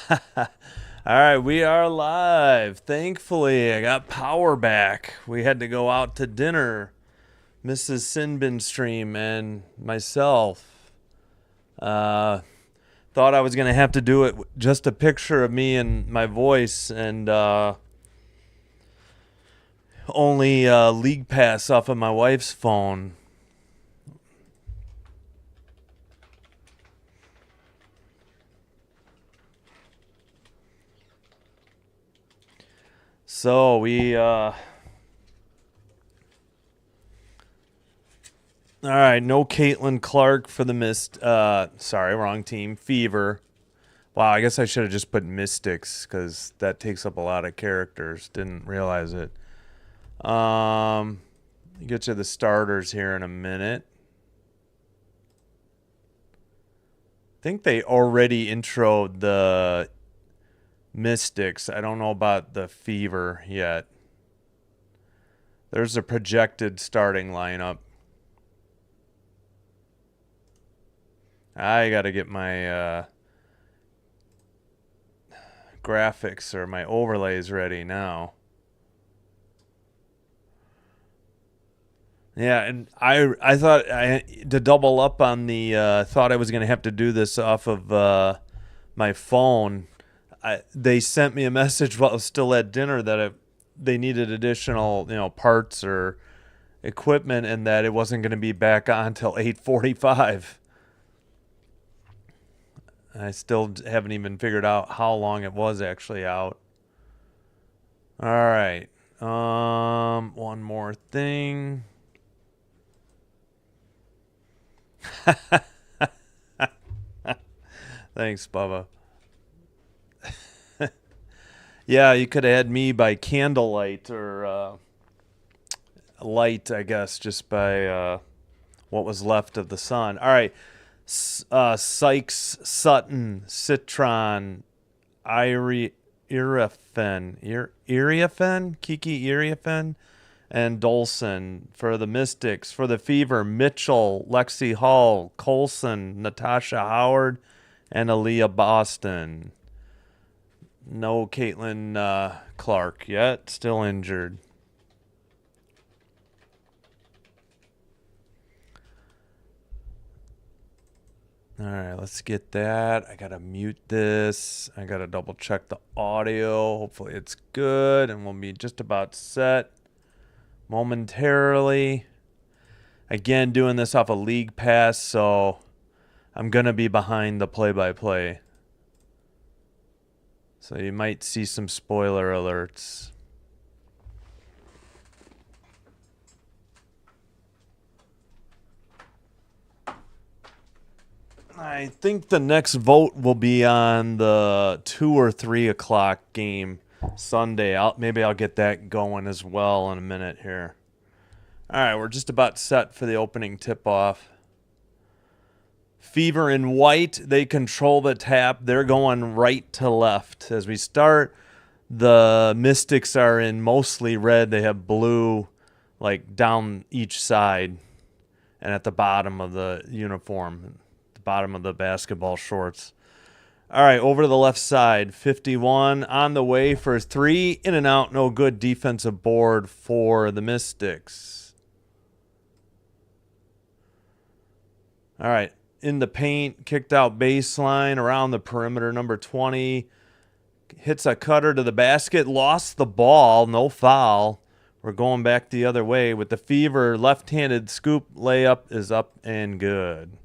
All right, we are live. Thankfully, I got power back. We had to go out to dinner. Mrs. Sinbin stream and myself. Uh, thought I was going to have to do it just a picture of me and my voice and only league pass off of my wife's phone. So all right, no Caitlin Clark for the sorry, wrong team. Fever. Wow, I guess I should have just put Mystics because that takes up a lot of characters. Didn't realize it. Get to the starters here in a minute. I think they already introed the Mystics. I don't know about the Fever yet. There's a projected starting lineup. I got to get my graphics or my overlays ready now. Yeah, and I thought to double up on the thought I was going to have to do this off of my phone. They sent me a message while I was still at dinner that they needed additional parts or equipment and that it wasn't going to be back on until 8:45. I still haven't even figured out how long it was actually out. All right. One more thing. Thanks, Bubba. Yeah, you could have had me by candlelight or light, I guess, just by what was left of the sun. All right. Sykes, Sutton, Citron, Iriafen, Kiki Iriafen, and Dolson. For the Mystics, for the Fever, Mitchell, Lexi Hall, Colson, Natasha Howard, and Aaliyah Boston. No Caitlin Clark yet, still injured. All right, let's get that. I got to mute this. I got to double check the audio. Hopefully it's good, and we'll be just about set momentarily. Again, doing this off a league pass, so I'm going to be behind the play-by-play. So you might see some spoiler alerts. I think the next vote will be on the 2 or 3 o'clock game Sunday. Maybe I'll get that going as well in a minute here. All right, we're just about set for the opening tip-off. Fever in white, they control the tap. They're going right to left. As we start, the Mystics are in mostly red. They have blue like down each side and at the bottom of the uniform, the bottom of the basketball shorts. All right, over to the left side. 51 on the way for 3. In and out, no good. Defensive board for the Mystics. All right, in the paint, kicked out baseline around the perimeter. Number 20 hits a cutter to the basket, lost the ball, no foul. We're going back the other way with the Fever. Left-handed scoop layup is up and good.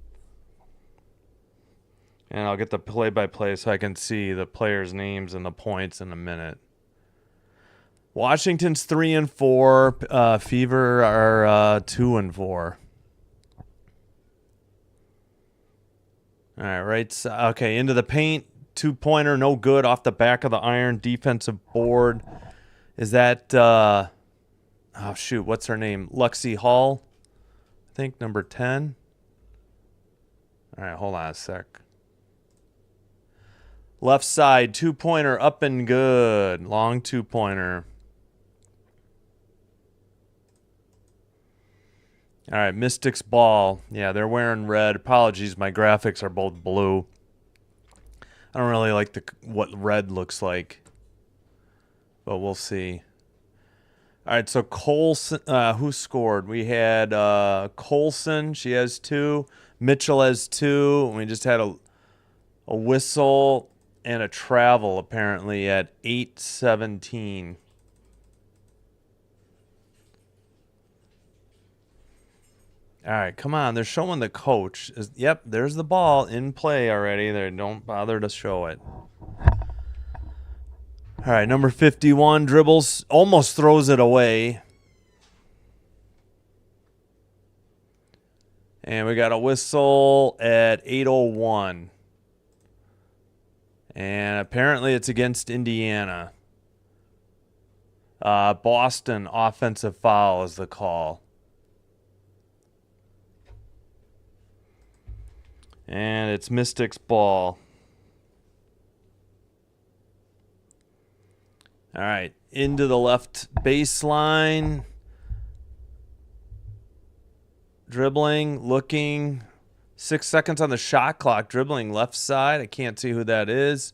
And I'll get the play-by-play so I can see the players' names and the points in a minute. Washington's 3-4. Fever are 2-4. All right, okay, into the paint. 2-pointer, no good, off the back of the iron. Defensive board. Is that, oh, shoot, what's her name? Lexi Hall, I think, number 10. All right, hold on a sec. Left side, 2-pointer, up and good. Long 2-pointer. All right, Mystics ball. Yeah, they're wearing red. Apologies, my graphics are both blue. I don't really like what red looks like, but we'll see. All right, so Colson, who scored? We had Colson. She has 2. Mitchell has 2. And we just had a whistle and a travel apparently at 8:17. All right, come on. They're showing the coach. Yep, there's the ball in play already. They don't bother to show it. All right, number 51 dribbles, almost throws it away. And we got a whistle at 8:01. And apparently it's against Indiana. Boston offensive foul is the call. And it's Mystics ball. All right, into the left baseline. Dribbling, looking. 6 seconds on the shot clock. Dribbling left side. I can't see who that is.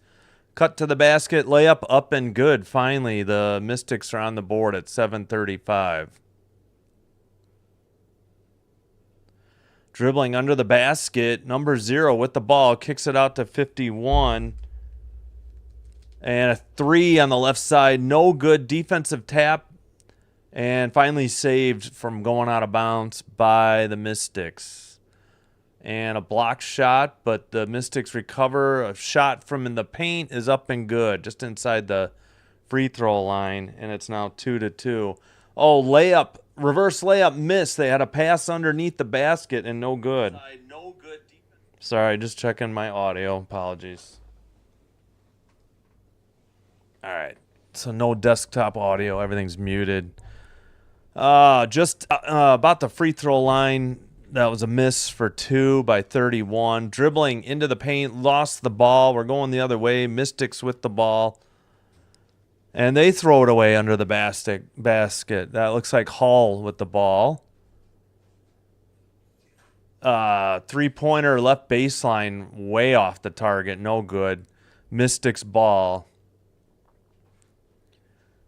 Cut to the basket. Layup up and good. Finally, the Mystics are on the board at 7:35. Dribbling under the basket. Number 0 with the ball. Kicks it out to 51. And a 3 on the left side. No good. Defensive tap. And finally saved from going out of bounds by the Mystics. And a block shot, but the Mystics recover. A shot from in the paint is up and good, just inside the free throw line. And it's now 2-2. Oh, layup. Reverse layup miss. They had a pass underneath the basket and no good. Sorry, just checking my audio. Apologies. All right. So no desktop audio. Everything's muted. Just about the free throw line. That was a miss for 2 by 31. Dribbling into the paint. Lost the ball. We're going the other way. Mystics with the ball. And they throw it away under the basket. That looks like Hall with the ball. 3-pointer left baseline. Way off the target. No good. Mystics ball.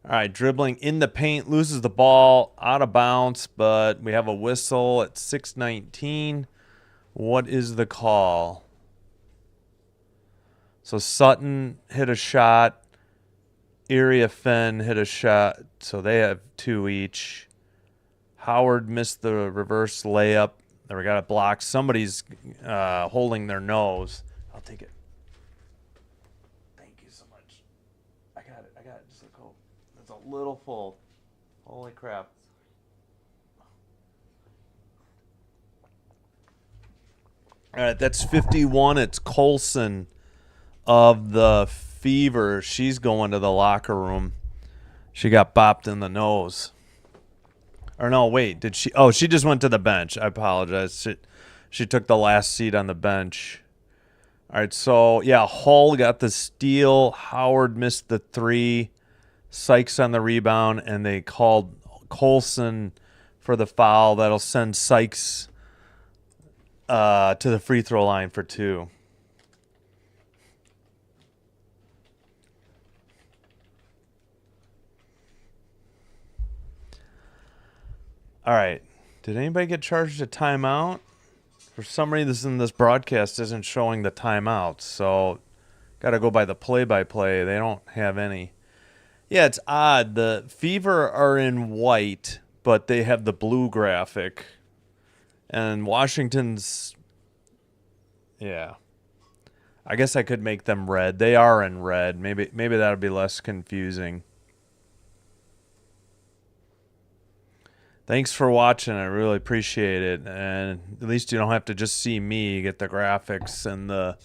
All right, dribbling in the paint, loses the ball, out of bounds, but we have a whistle at 6:19. What is the call? So Sutton hit a shot. Area Fenn hit a shot, so they have 2 each. Howard missed the reverse layup. There, we got a block. Somebody's holding their nose. I'll take it. Thank you so much. I got it. Just look over. That's a little full. Holy crap. All right, that's 51. It's Colson of the Fever. She's going to the locker room. She got bopped in the nose. Or no, wait, did she? Oh, she just went to the bench. I apologize. She took the last seat on the bench. All right, so, yeah, Hull got the steal. Howard missed the 3. Sykes on the rebound, and they called Colson for the foul. That'll send Sykes to the free throw line for 2. All right. Did anybody get charged a timeout? For some reason, this broadcast isn't showing the timeouts, so got to go by the play-by-play. They don't have any. Yeah, it's odd. The Fever are in white, but they have the blue graphic. And Washington's, yeah. I guess I could make them red. They are in red. Maybe that would be less confusing. Thanks for watching. I really appreciate it. And at least you don't have to just see me get the graphics and the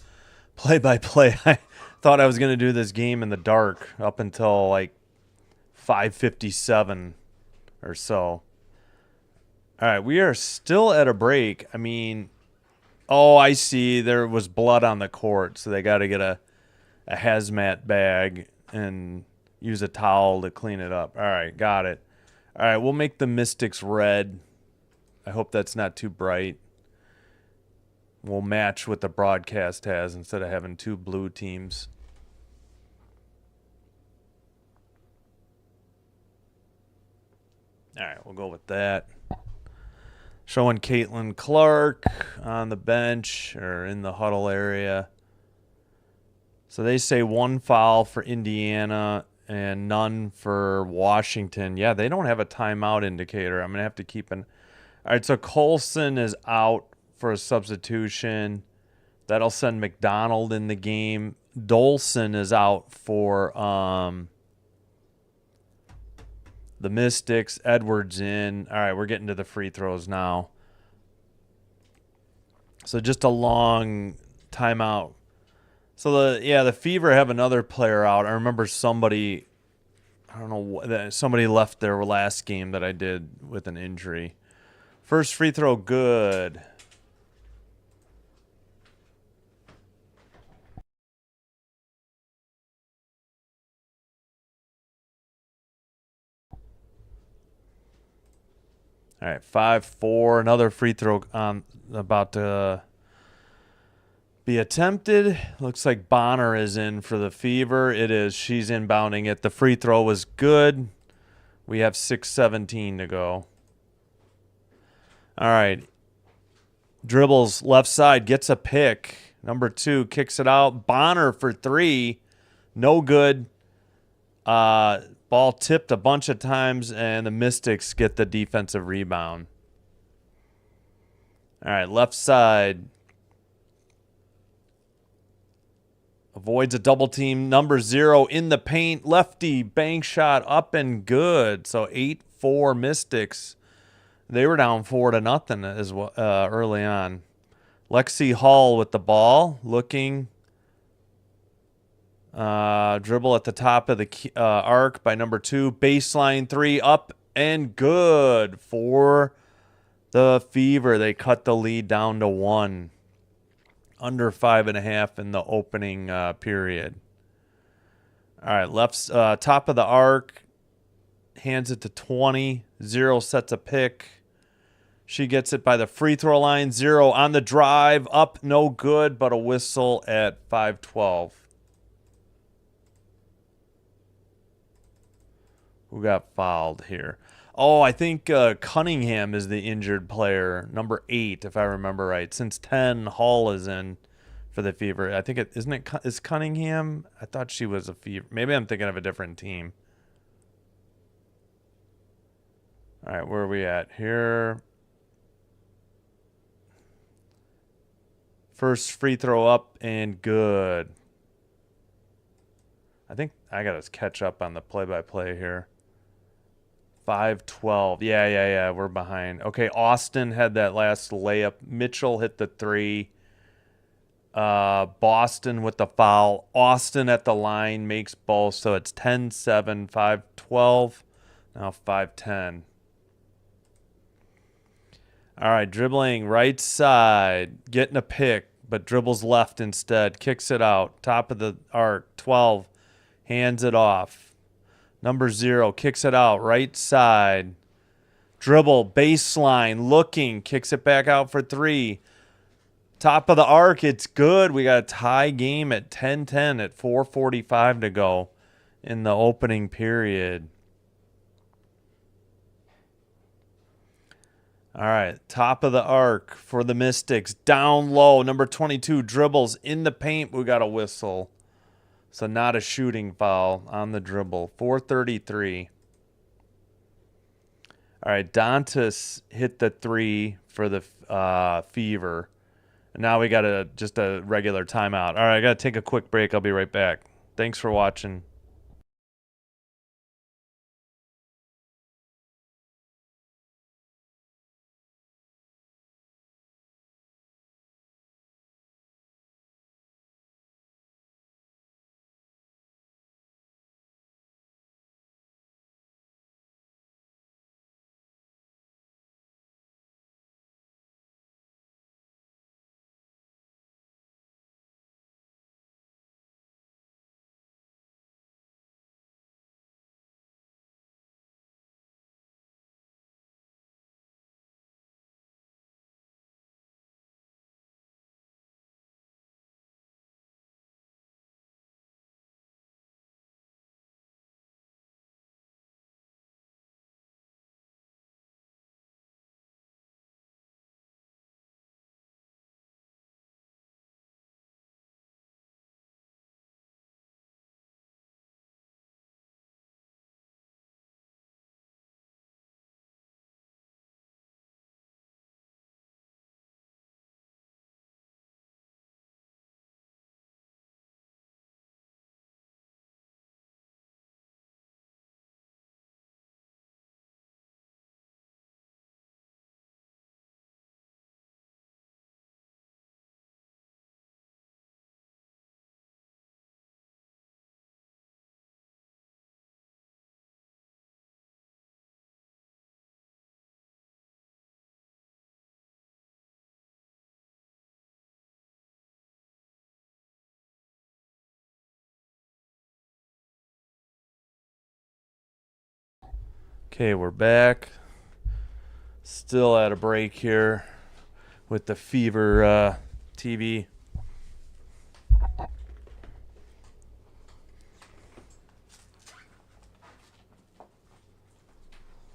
play-by-play. I thought I was going to do this game in the dark up until like 5:57 or so. All right, we are still at a break. I mean, oh, I see. There was blood on the court, so they got to get a hazmat bag and use a towel to clean it up. All right, got it. All right, we'll make the Mystics red. I hope that's not too bright. will match what the broadcast has instead of having two blue teams. All right, we'll go with that. Showing Caitlin Clark on the bench or in the huddle area. So they say one foul for Indiana and none for Washington. Yeah, they don't have a timeout indicator. I'm going to have to keep an... All right, so Colson is out for a substitution. That'll send McDonald in the game. Dolson is out for the Mystics. Edwards in. All right, we're getting to the free throws now. So just a long timeout. So the Fever have another player out. I remember somebody, I don't know, somebody left their last game that I did with an injury. First free throw, good. All right, 5-4. Another free throw about to be attempted. Looks like Bonner is in for the Fever. It is. She's inbounding it. The free throw was good. We have 6:17 to go. All right. Dribbles left side, gets a pick. Number 2 kicks it out. Bonner for 3. No good. Ball tipped a bunch of times, and the Mystics get the defensive rebound. All right, left side. Avoids a double team. Number 0 in the paint. Lefty bank shot up and good. So 8-4 Mystics. They were down 4-0 as well early on. Lexi Hall with the ball, looking. Dribble at the top of the arc by number 2. Baseline 3 up and good for the Fever. They cut the lead down to 1. Under 5.5 in the opening period. All right, left top of the arc. Hands it to 20. 0 sets a pick. She gets it by the free throw line. 0 on the drive. Up, no good, but a whistle at 5:12. Who got fouled here? Oh, I think Cunningham is the injured player, number 8, if I remember right. Since 10, Hall is in for the Fever. I think is Cunningham? I thought she was a Fever. Maybe I'm thinking of a different team. All right, where are we at here? First free throw up and good. I think I got to catch up on the play-by-play here. 5:12. Yeah. We're behind. Okay, Austin had that last layup. Mitchell hit the 3. Boston with the foul. Austin at the line makes both. So it's 10-7, 5:12. Now 5:10. All right, dribbling right side. Getting a pick, but dribbles left instead. Kicks it out. Top of the arc. 12. Hands it off. Number 0 kicks it out right side. Dribble, baseline, looking, kicks it back out for 3. Top of the arc, it's good. We got a tie game at 10-10 at 4:45 to go in the opening period. All right, top of the arc for the Mystics. Down low, number 22 dribbles in the paint. We got a whistle. So not a shooting foul on the dribble. 4:33. All right, Dantas hit the 3 for the Fever. And now we got just a regular timeout. All right, I got to take a quick break. I'll be right back. Thanks for watching. Okay, we're back. Still at a break here with the Fever TV.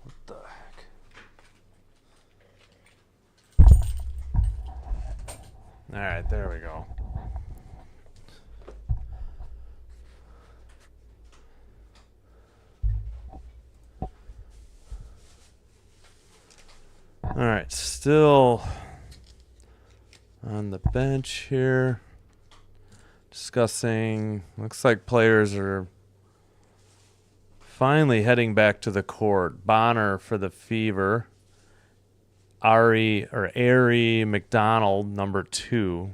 What the heck? All right, there we go. All right, still on the bench here. Discussing, looks like players are finally heading back to the court. Bonner for the Fever. Ari McDonald, number 2.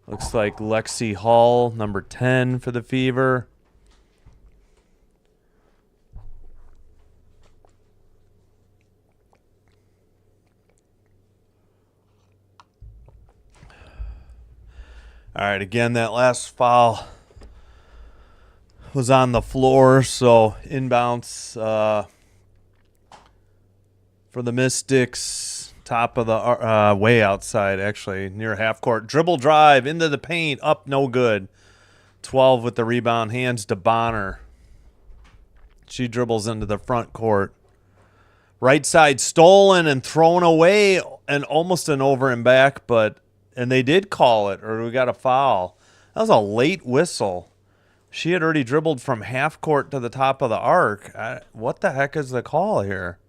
Looks like Lexi Hall, number 10 for the Fever. All right, again, that last foul was on the floor, so inbounds for the Mystics, top of the way outside, actually, near half court. Dribble drive into the paint, up, no good. 12 with the rebound, hands to Bonner. She dribbles into the front court. Right side stolen and thrown away, and almost an over and back, and they did call it, or we got a foul. That was a late whistle. She had already dribbled from half court to the top of the arc. What the heck is the call here?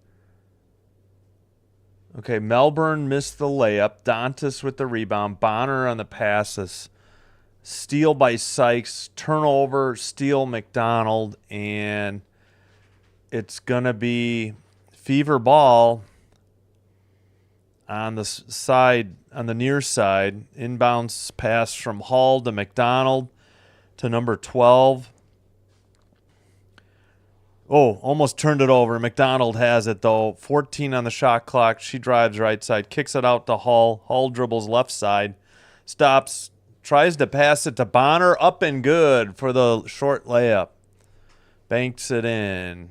Okay, Melbourne missed the layup. Dantas with the rebound. Bonner on the passes. Steal by Sykes. Turnover, steal McDonald. And it's going to be Fever ball on the side, on the near side. Inbounds pass from Hall to McDonald to number 12. Oh, almost turned it over. McDonald has it, though. 14 on the shot clock. She drives right side, kicks it out to Hall. Hall dribbles left side, stops, tries to pass it to Bonner. Up and good for the short layup. Banks it in.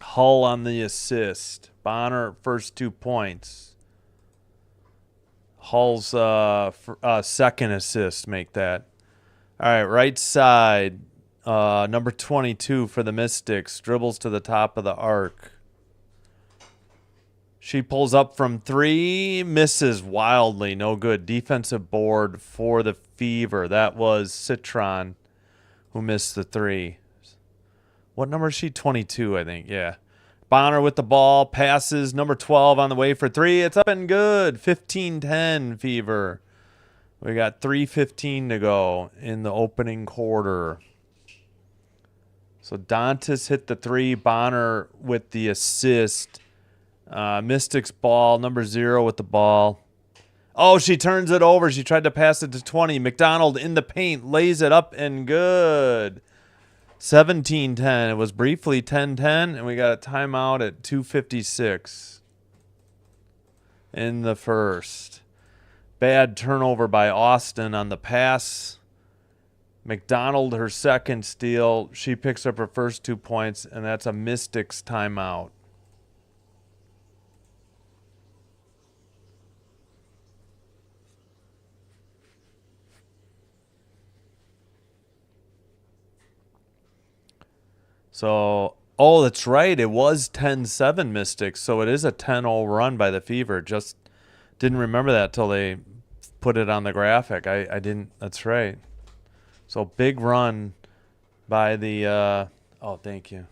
Hull on the assist. Bonner, first 2 points. Hull's second assist make that. All right, right side. Number 22 for the Mystics. Dribbles to the top of the arc. She pulls up from 3. Misses wildly. No good. Defensive board for the Fever. That was Citron who missed the 3. What number is she? 22, I think. Yeah. Bonner with the ball. Passes. Number 12 on the way for 3. It's up and good. 15-10 Fever. We got 3:15 to go in the opening quarter. So Dantas hit the 3. Bonner with the assist. Mystics ball. Number 0 with the ball. Oh, she turns it over. She tried to pass it to 20. McDonald in the paint. Lays it up and good. 17-10. It was briefly 10-10, and we got a timeout at 2:56 in the first. Bad turnover by Austin on the pass. McDonald, her second steal. She picks up her first 2 points, and that's a Mystics timeout. So, oh, that's right. It was 10-7 Mystics, so it is a 10-0 run by the Fever. Just didn't remember that till they put it on the graphic. I didn't. That's right. So big run by the thank you.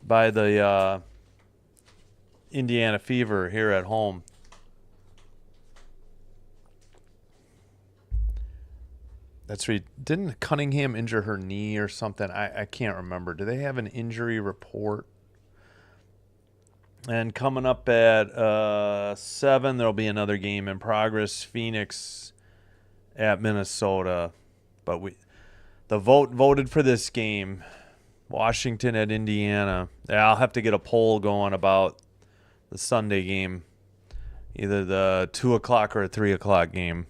By the Indiana Fever here at home. That's right. Didn't Cunningham injure her knee or something? I can't remember. Do they have an injury report? And coming up at 7, there'll be another game in progress. Phoenix at Minnesota. But the vote voted for this game. Washington at Indiana. Yeah, I'll have to get a poll going about the Sunday game. Either the 2 o'clock or a 3 o'clock game.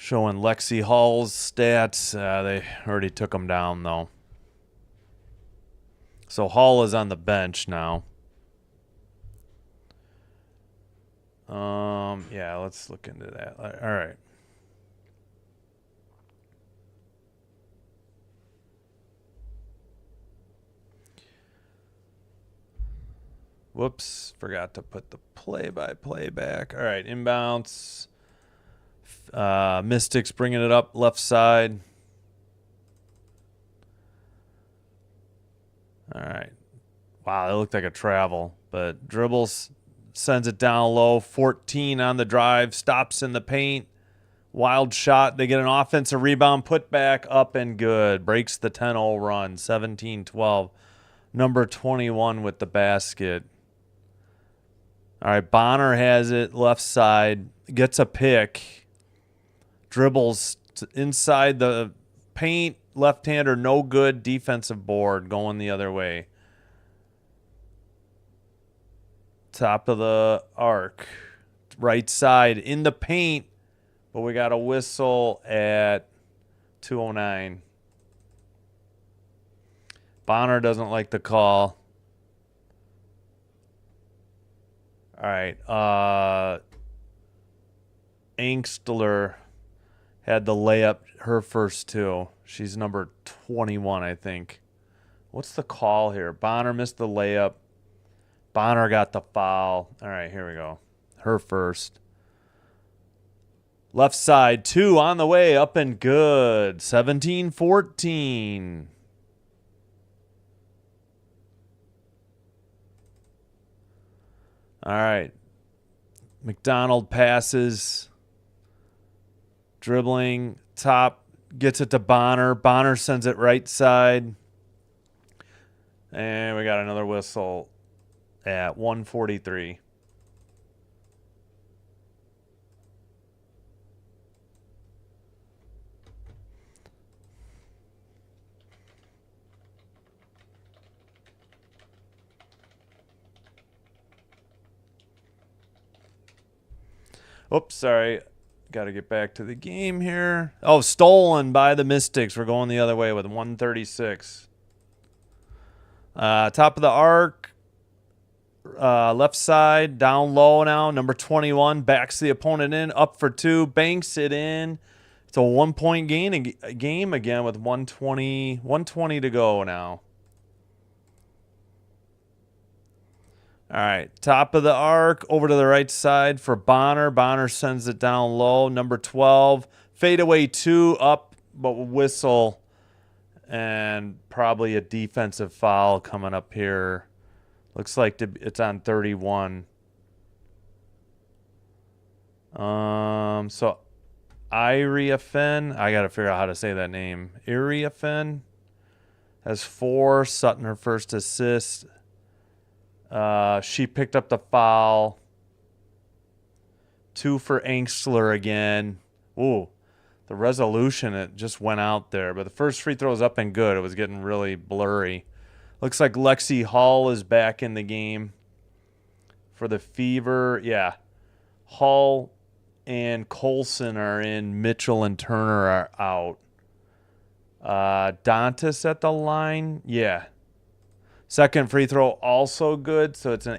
Showing Lexi Hall's stats. They already took him down, though. So Hall is on the bench now. Yeah, let's look into that. All right. Whoops, forgot to put the play-by-play back. All right, inbounds. Mystics bringing it up left side. All right. Wow, that looked like a travel, but dribbles, sends it down low. 14 on the drive, stops in the paint. Wild shot. They get an offensive rebound, put back, up and good. Breaks the 10-0 run, 17-12. Number 21 with the basket. All right, Bonner has it left side, gets a pick, dribbles inside the paint, left-hander, no good, defensive board going the other way. Top of the arc, right side in the paint, but we got a whistle at 2:09. Bonner doesn't like the call. All right. Angstler had the layup, her first two. She's number 21, I think. What's the call here? Bonner missed the layup. Bonner got the foul. All right, here we go. Her first. Left side, 2 on the way, up and good. 17-14. All right. McDonald passes. Dribbling. Top. Gets it to Bonner. Bonner sends it right side. And we got another whistle at 1:43. Oops, sorry. Got to get back to the game here. Oh, stolen by the Mystics. We're going the other way with 136. Top of the arc. Left side, down low now. Number 21 backs the opponent in. Up for 2. Banks it in. It's a 1-point game again with 120 to go now. All right, top of the arc, over to the right side for Bonner. Bonner sends it down low. Number 12, fadeaway 2, up, but whistle. And probably a defensive foul coming up here. Looks like it's on 31. So Iriafen, I got to figure out how to say that name. Iriafen has 4. Sutton, her first assist. She picked up the foul. 2 for Angstler again. Ooh, the resolution, it just went out there. But the first free throw was up and good. It was getting really blurry. Looks like Lexi Hall is back in the game for the Fever. Yeah. Hall and Colson are in. Mitchell and Turner are out. Dantas at the line. Yeah. Second free throw also good, so it's an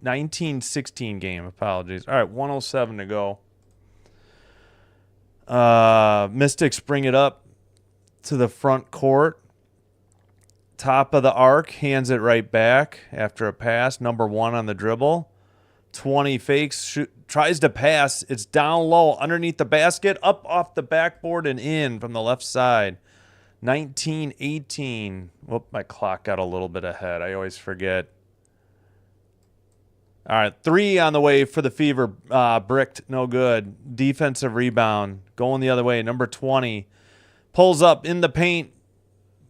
19-16 game. Apologies. All right, 1:07 to go. Mystics bring it up to the front court. Top of the arc, hands it right back after a pass. Number 1 on the dribble. 20 fakes, tries to pass. It's down low, underneath the basket, up off the backboard and in from the left side. 19-18. Whoop, my clock got a little bit ahead. I always forget. All right, 3 on the way for the Fever. Bricked, no good. Defensive rebound, going the other way. Number 20 pulls up in the paint.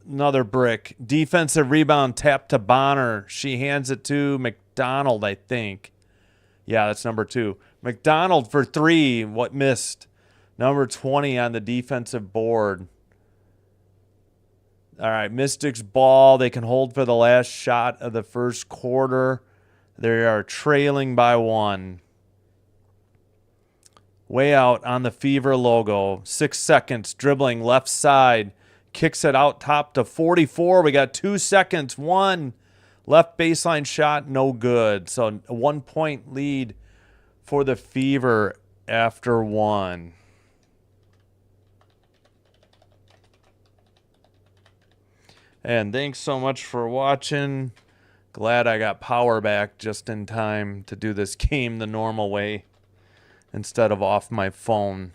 Another brick. Defensive rebound, tap to Bonner. She hands it to McDonald, I think. Yeah, that's number 2. McDonald for 3. What missed? Number 20 on the defensive board. All right, Mystics ball. They can hold for the last shot of the first quarter. They are trailing by 1. Way out on the Fever logo. 6 seconds, dribbling left side. Kicks it out top to 44. We got 2 seconds. 1. Left baseline shot, no good. So a 1-point lead for the Fever after 1. And thanks so much for watching. Glad I got power back just in time to do this game the normal way instead of off my phone.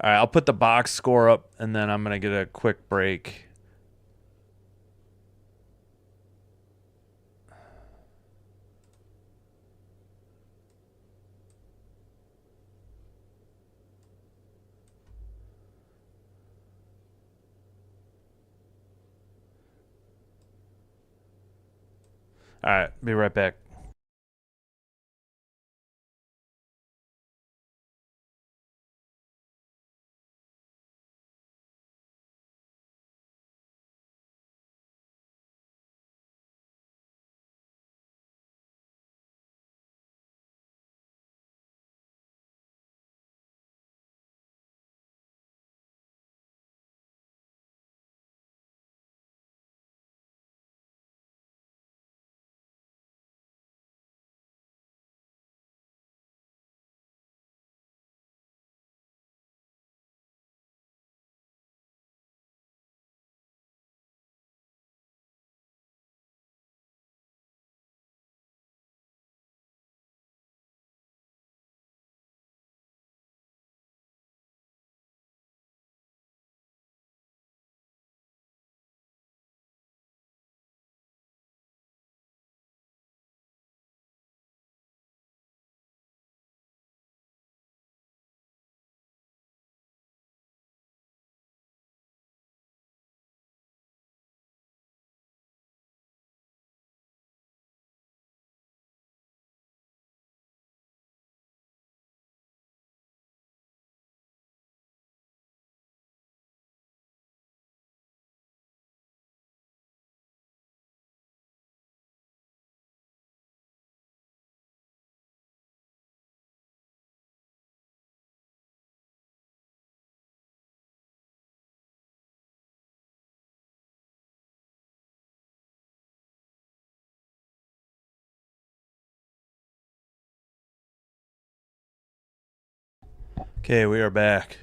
All right, I'll put the box score up, and then I'm going to get a quick break. All right, be right back. Okay, we are back.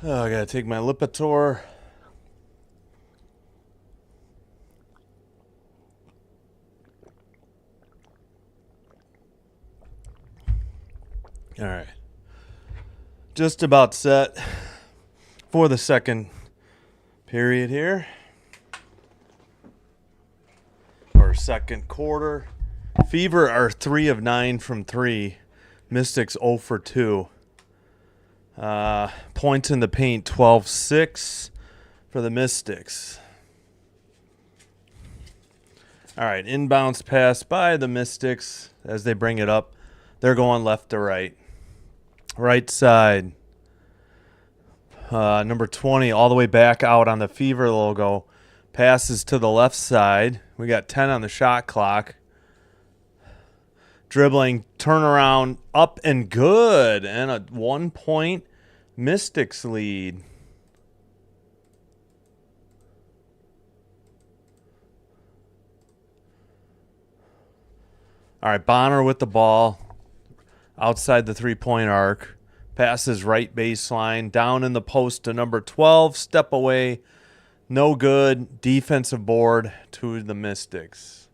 Oh, I gotta take my Lipitor. All right. Just about set for the second period here. Or second quarter. Fever are 3 of 9 from 3. Mystics 0 for 2. Points in the paint 12-6 for the Mystics. All right, inbounds pass by the Mystics as they bring it up. They're going left to right. Right side. Number 20 all the way back out on the Fever logo. Passes to the left side. We got 10 on the shot clock. Dribbling, turnaround, up and good. And a 1-point Mystics lead. All right, Bonner with the ball. Outside the three-point arc. Passes right baseline. Down in the post to number 12. Step away. No good. Defensive board to the Mystics.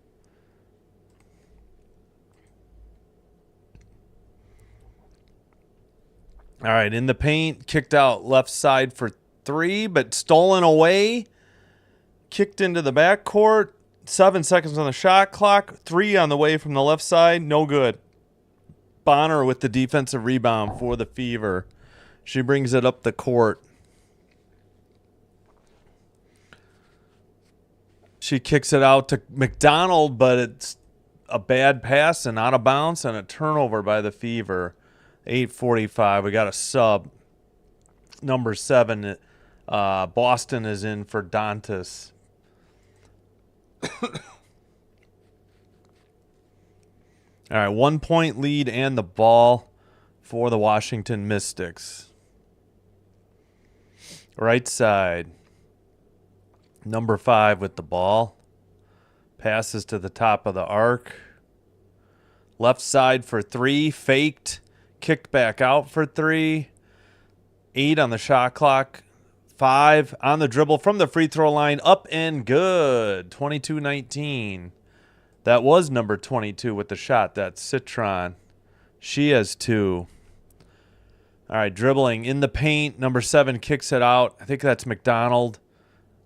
All right, in the paint. Kicked out left side for 3, but stolen away. Kicked into the backcourt. 7 seconds on the shot clock. 3 on the way from the left side. No good. Bonner with the defensive rebound for the Fever. She brings it up the court. She kicks it out to McDonald, but it's a bad pass and out of bounds and a turnover by the Fever. 8:45. We got a sub. Number 7, Boston is in for Dantas. All right, 1-point lead and the ball for the Washington Mystics. Right side. Number 5 with the ball. Passes to the top of the arc. Left side for 3. Faked. Kicked back out for 3. 8 on the shot clock. 5 on the dribble from the free throw line. Up and good. 22-19. That was number 22 with the shot. That's Citron. She has 2. All right, dribbling in the paint. Number 7 kicks it out. I think that's McDonald.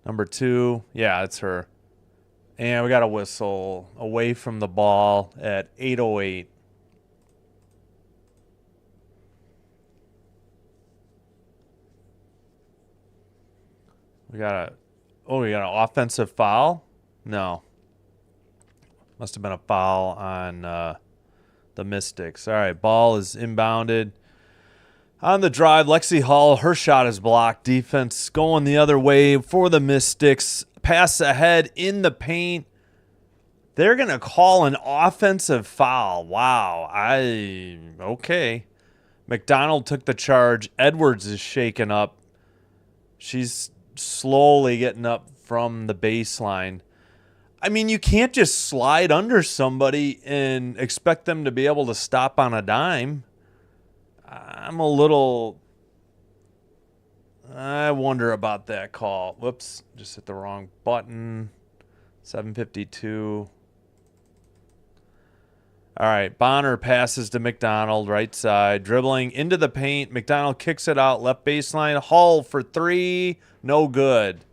Number 2. Yeah, it's her. And we got a whistle away from the ball at 8:08. We got an offensive foul? No. Must have been a foul on the Mystics. All right, ball is inbounded. On the drive, Lexi Hall, her shot is blocked. Defense going the other way for the Mystics. Pass ahead in the paint. They're going to call an offensive foul. Wow. Okay. McDonald took the charge. Edwards is shaken up. She's slowly getting up from the baseline. I mean, you can't just slide under somebody and expect them to be able to stop on a dime. I wonder about that call. Whoops, just hit the wrong button. 7:52. All right, Bonner passes to McDonald, right side. Dribbling into the paint. McDonald kicks it out, left baseline. Hull for 3. No good.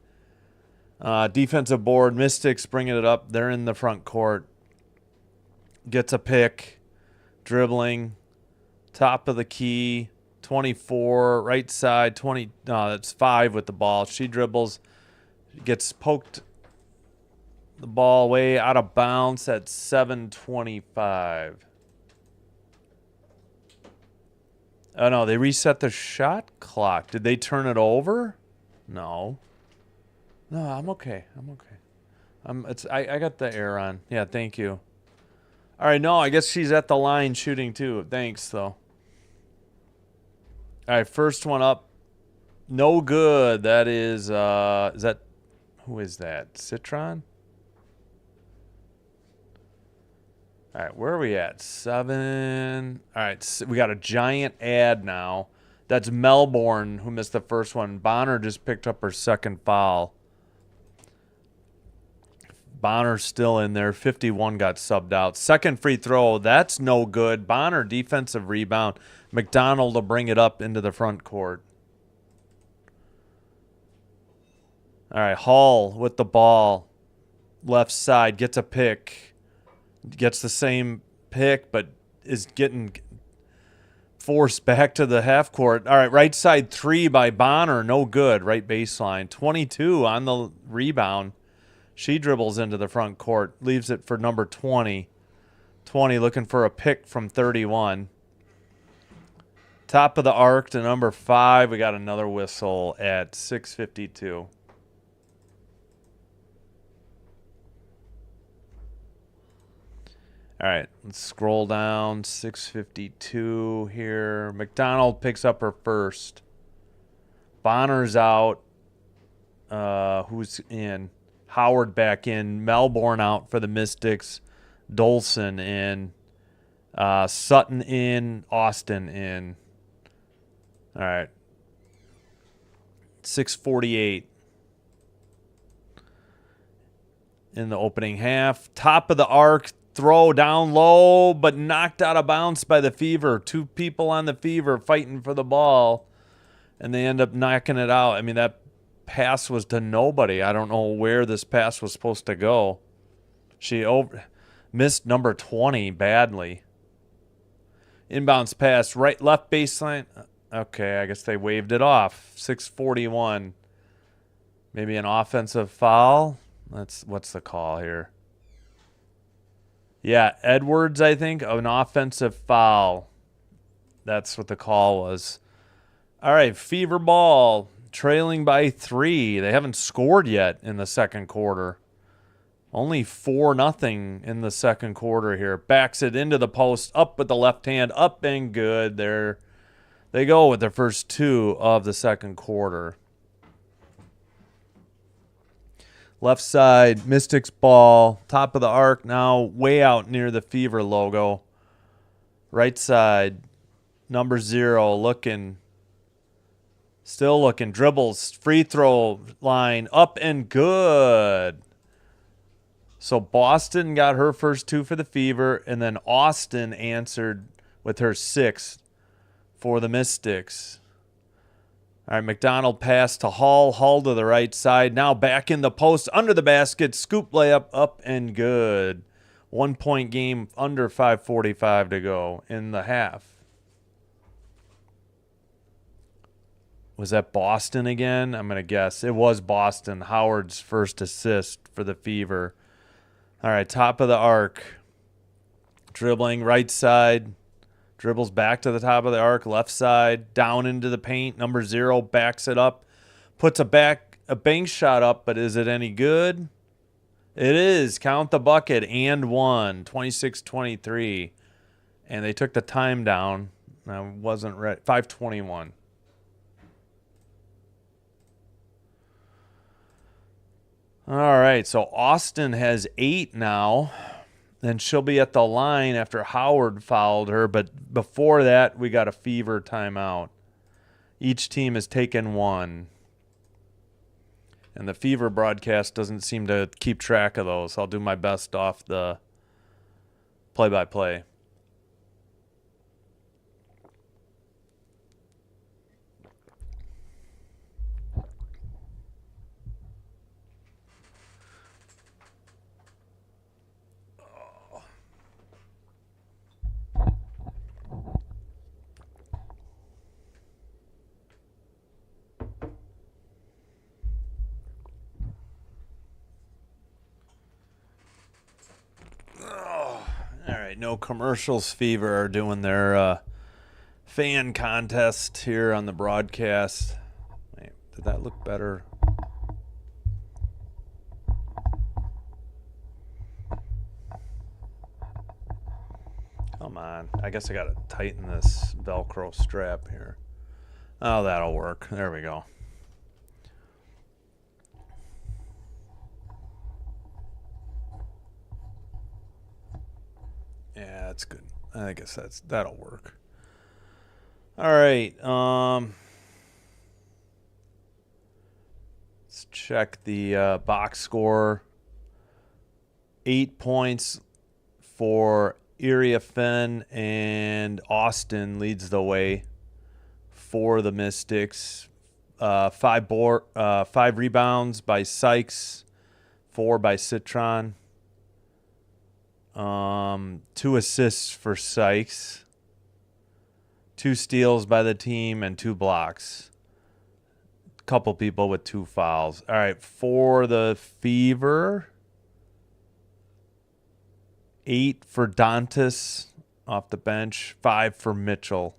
Defensive board. Mystics bringing it up. They're in the front court. Gets a pick. Dribbling. Top of the key. 24. Right side. 20. No, that's 5 with the ball. She dribbles. Gets poked the ball way out of bounds at 7:25. Oh, no. They reset the shot clock. Did they turn it over? No. No, I'm okay. I got the air on. Yeah, thank you. All right, no, I guess she's at the line shooting too. Thanks, though. All right, first one up. No good. That is that, who is that? Citron? All right, where are we at? 7. All right, so we got a giant ad now. That's Melbourne, who missed the first one. Bonner just picked up her second foul. Bonner's still in there. 51 got subbed out. Second free throw. That's no good. Bonner, defensive rebound. McDonald will bring it up into the front court. All right, Hall with the ball. Left side. Gets a pick. Gets the same pick, but is getting forced back to the half court. All right, right side 3 by Bonner. No good. Right baseline. 22 on the rebound. She dribbles into the front court, leaves it for number 20. 20 looking for a pick from 31. Top of the arc to number 5. We got another whistle at 6:52. All right, let's scroll down. 6:52 here. McDonald picks up her first. Bonner's out. Who's in? Howard back in. Melbourne out for the Mystics. Dolson in. Sutton in. Austin in. All right. 6:48 in the opening half. Top of the arc. Throw down low, but knocked out of bounds by the Fever. 2 people on the Fever fighting for the ball, and they end up knocking it out. I mean, that pass was to nobody. I don't know where this pass was supposed to go. She missed number 20 badly. Inbounds pass, left baseline. Okay, I guess they waved it off. 6:41. Maybe an offensive foul. What's the call here? Yeah, Edwards, I think, an offensive foul. That's what the call was. All right, Fever ball, trailing by 3. They haven't scored yet in the second quarter. Only 4-0 in the second quarter here. Backs it into the post, up with the left hand, up and good. They go with their first 2 of the second quarter. Left side, Mystics ball, top of the arc now, way out near the Fever logo. Right side, number 0, still looking, dribbles, free throw line, up and good. So Boston got her first 2 for the Fever, and then Austin answered with her 6th for the Mystics. All right, McDonald pass to Hall. Hall to the right side. Now back in the post, under the basket. Scoop layup, up and good. 1-point game, under 5:45 to go in the half. Was that Boston again? I'm going to guess. It was Boston. Howard's first assist for the Fever. All right, top of the arc. Dribbling right side. Dribbles back to the top of the arc, left side, down into the paint. Number 0 backs it up, puts a bank shot up, but is it any good? It is. Count the bucket and 1, 26-23. And they took the time down. I wasn't ready. 5:21. All right, so Austin has 8 now. Then she'll be at the line after Howard fouled her. But before that, we got a Fever timeout. Each team has taken 1. And the Fever broadcast doesn't seem to keep track of those. I'll do my best off the play-by-play. All right, no commercials. Fever are doing their fan contest here on the broadcast. Wait, did that look better? Come on. I guess I got to tighten this Velcro strap here. Oh, that'll work. There we go. Yeah, that's good. I guess that'll work. All right. Let's check the box score. 8 points for Area Fenn, and Austin leads the way for the Mystics. 5 rebounds by Sykes, 4 by Citron. 2 assists for Sykes, 2 steals by the team, and 2 blocks. A couple people with 2 fouls. All right, for the Fever, 8 for Dantas off the bench, 5 for Mitchell.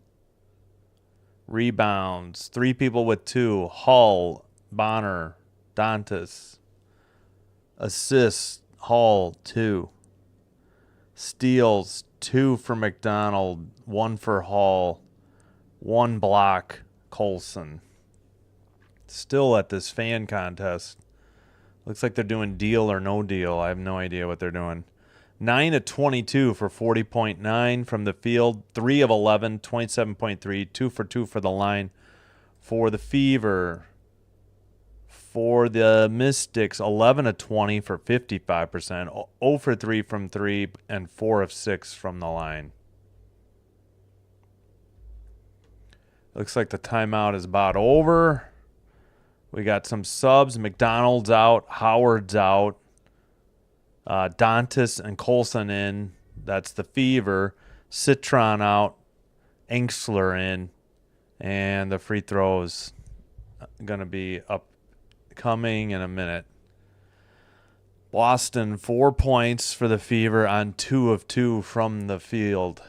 Rebounds, 3 people with 2. Hull, Bonner, Dantas. Assists, Hull, 2. Steals, 2 for McDonald, 1 for Hall, 1 block, Colson. Still at this fan contest. Looks like they're doing deal or no deal. I have no idea what they're doing. 9 of 22 for 40.9 from the field. 3 of 11, 27.3. 2 for 2 for the line for the Fever. For the Mystics, 11 of 20 for 55%. 0 for 3 from 3, and 4 of 6 from the line. Looks like the timeout is about over. We got some subs. McDonald's out. Howard's out. Dantas and Colson in. That's the Fever. Citron out. Enksler in. And the free throws going to be upcoming in a minute. Boston, 4 points for the Fever on 2 of 2 from the field.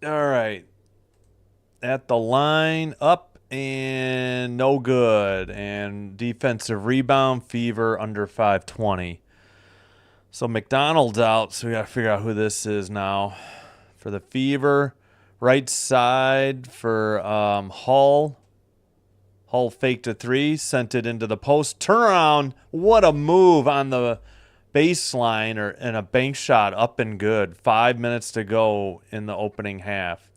All right. At the line, up and no good. And defensive rebound, Fever under 520. So McDonald's out, so we got to figure out who this is now. For the Fever, right side for Hull. Hull faked a three, sent it into the post. Turnaround. What a move on the baseline and a bank shot up and good. 5 minutes to go in the opening half.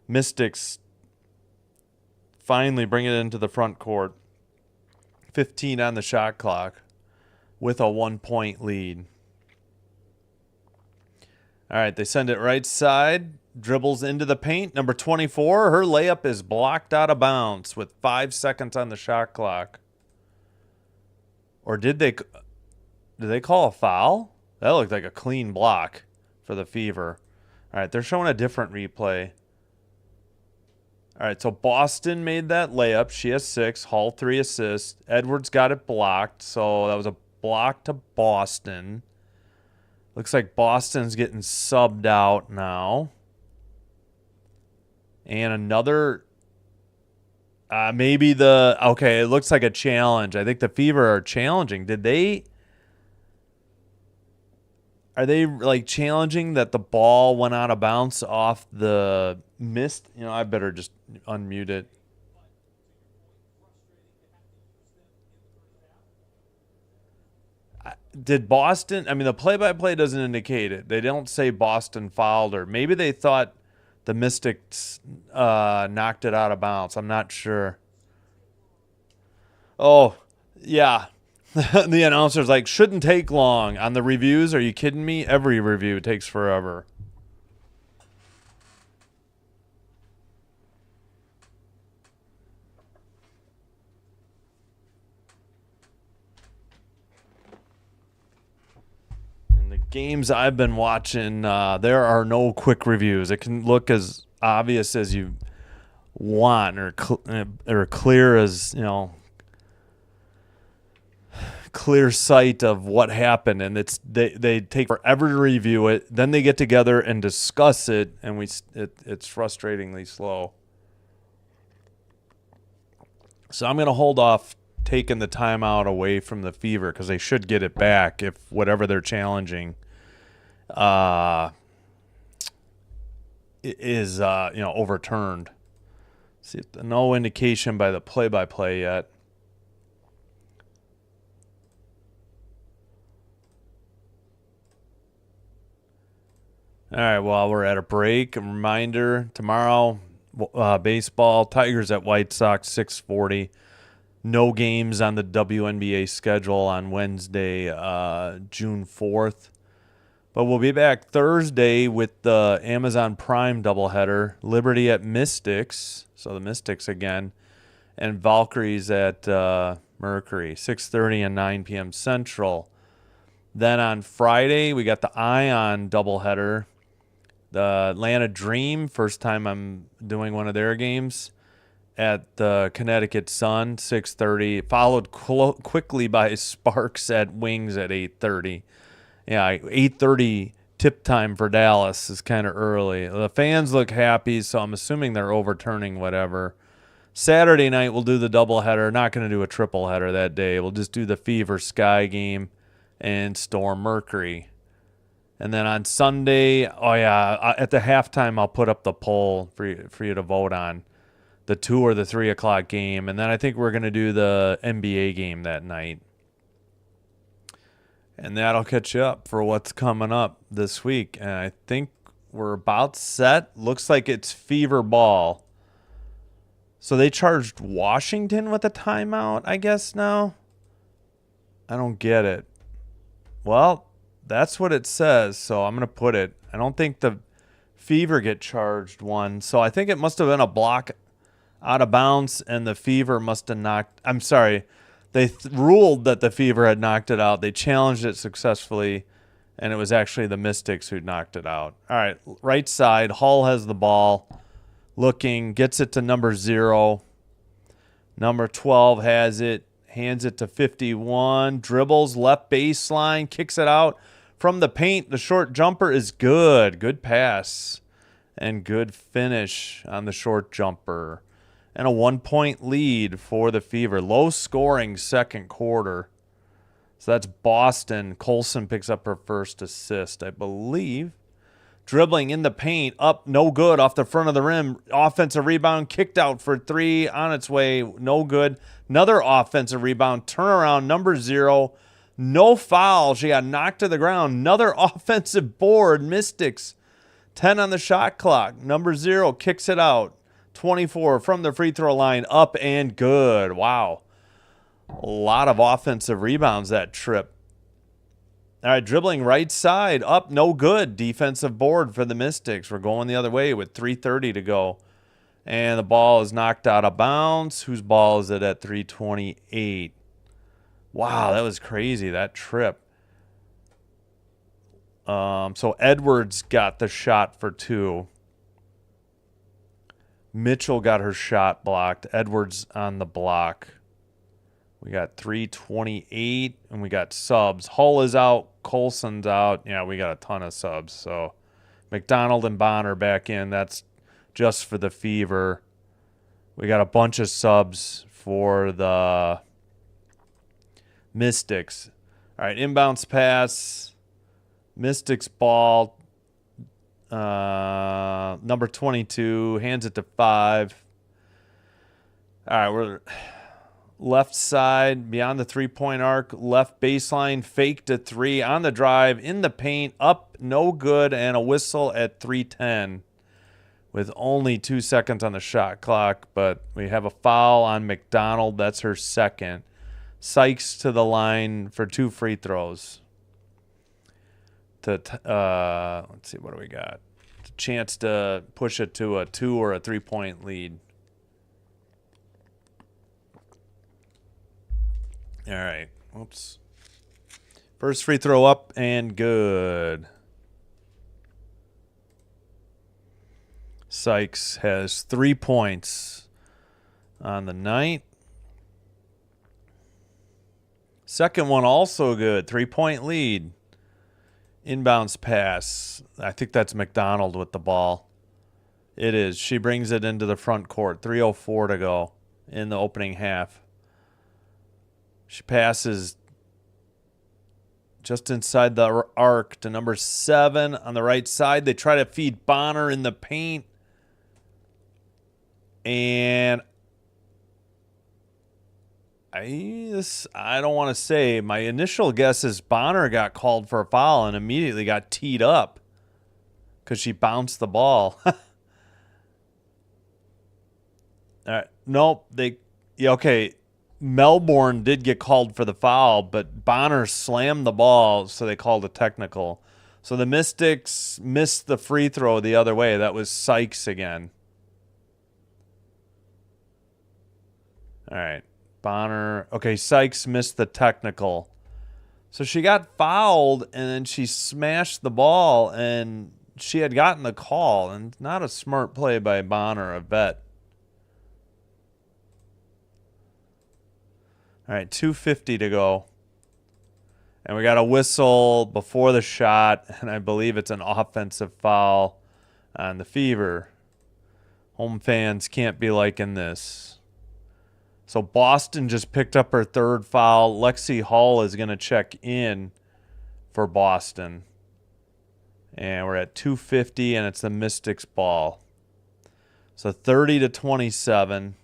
Mystics finally bring it into the front court. 15 on the shot clock with a 1-point lead. All right, they send it right side. Dribbles into the paint. Number 24, her layup is blocked out of bounds with 5 seconds on the shot clock. Or did they call a foul? That looked like a clean block for the Fever. All right, they're showing a different replay. All right, so Boston made that layup. She has 6. Hull 3 assists. Edwards got it blocked, so that was a block to Boston. Looks like Boston's getting subbed out now. And another, okay, it looks like a challenge. I think the Fever are challenging. Are they like challenging that the ball went out of bounds off the mist? I better just unmute it. Did Boston, the play-by-play doesn't indicate it. They don't say Boston fouled her. Maybe they thought the Mystics knocked it out of bounds. I'm not sure. Oh, yeah. The announcer's like, shouldn't take long. On the reviews, are you kidding me? Every review takes forever. Games I've been watching, there are no quick reviews. It can look as obvious as you want or clear as, clear sight of what happened. And they take forever to review it. Then they get together and discuss it, and it's frustratingly slow. So I'm going to hold off taking the timeout away from the Fever because they should get it back if whatever they're challenging is overturned. See, no indication by the play-by-play yet. All right, while we're at a break, a reminder, tomorrow, baseball, Tigers at White Sox, 6:40. No games on the WNBA schedule on Wednesday, June 4th. But we'll be back Thursday with the Amazon Prime doubleheader. Liberty at Mystics, so the Mystics again, and Valkyries at Mercury, 6:30 and 9 p.m. Central. Then on Friday, we got the Ion doubleheader. The Atlanta Dream, first time I'm doing one of their games, at the Connecticut Sun, 6:30, followed quickly by Sparks at Wings at 8:30. Yeah, 8:30 tip time for Dallas is kind of early. The fans look happy, so I'm assuming they're overturning whatever. Saturday night, we'll do the doubleheader. Not going to do a triple header that day. We'll just do the Fever Sky game and Storm Mercury. And then on Sunday, at the halftime, I'll put up the poll for you to vote on. The 2 or the 3 o'clock game. And then I think we're going to do the NBA game that night. And that'll catch you up for what's coming up this week. And I think we're about set. Looks like it's Fever ball. So they charged Washington with a timeout, I guess, now? I don't get it. Well, that's what it says, so I'm going to put it. I don't think the Fever get charged one. So I think it must have been a block out of bounds, and the Fever must have knocked... I'm sorry. They ruled that the Fever had knocked it out. They challenged it successfully, and it was actually the Mystics who knocked it out. All right, right side. Hull has the ball. Looking, gets it to number 0. Number 12 has it. Hands it to 51. Dribbles, left baseline. Kicks it out from the paint. The short jumper is good. Good pass. and good finish on the short jumper. And a 1-point lead for the Fever. Low scoring second quarter. So that's Boston. Colson picks up her first assist, I believe. Dribbling in the paint, up, no good, off the front of the rim. Offensive rebound, kicked out for three, on its way, no good. Another offensive rebound, turnaround, number 0. No foul. She got knocked to the ground. Another offensive board. Mystics, 10 on the shot clock. Number 0 kicks it out. 24 from the free throw line, up and good. Wow. A lot of offensive rebounds that trip. All right, dribbling right side, up, no good. Defensive board for the Mystics. We're going the other way with 3:30 to go. And the ball is knocked out of bounds. Whose ball is it at 3:28? Wow, that was crazy, that trip. So Edwards got the shot for 2. Mitchell got her shot blocked. Edwards on the block. We got 3:28, and we got subs. Hull is out. Colson's out. Yeah, we got a ton of subs. So McDonald and Bonner back in. That's just for the Fever. We got a bunch of subs for the Mystics. All right, inbounds pass. Mystics ball. Number 22 hands it to 5. All right, we're left side beyond the 3-point arc. Left baseline, fake to 3 on the drive, in the paint, up, no good, and a whistle at 3:10 with only 2 seconds on the shot clock. But we have a foul on McDonald. That's her second. Sykes to the line for 2 free throws. Let's see, what do we got? A chance to push it to a 2 or a 3-point lead. All right. Oops. First free throw up and good. Sykes has 3 points on the night. Second one also good. 3-point lead. Inbounds pass. I think that's McDonald with the ball. It is. She brings it into the front court. 3:04 to go in the opening half. She passes just inside the arc to number 7 on the right side. They try to feed Bonner in the paint. And I don't want to say. My initial guess is Bonner got called for a foul and immediately got teed up because she bounced the ball. All right. Nope. Okay. Melbourne did get called for the foul, but Bonner slammed the ball, so they called a technical. So the Mystics missed the free throw the other way. That was Sykes again. All right. Bonner. Okay, Sykes missed the technical. So she got fouled, and then she smashed the ball, and she had gotten the call. And not a smart play by Bonner, a vet. All right, 2:50 to go. And we got a whistle before the shot, and I believe it's an offensive foul on the Fever. Home fans can't be liking this. So Boston just picked up her third foul. Lexi Hull is going to check in for Boston. And we're at 2:50, and it's the Mystics ball. So 30-27.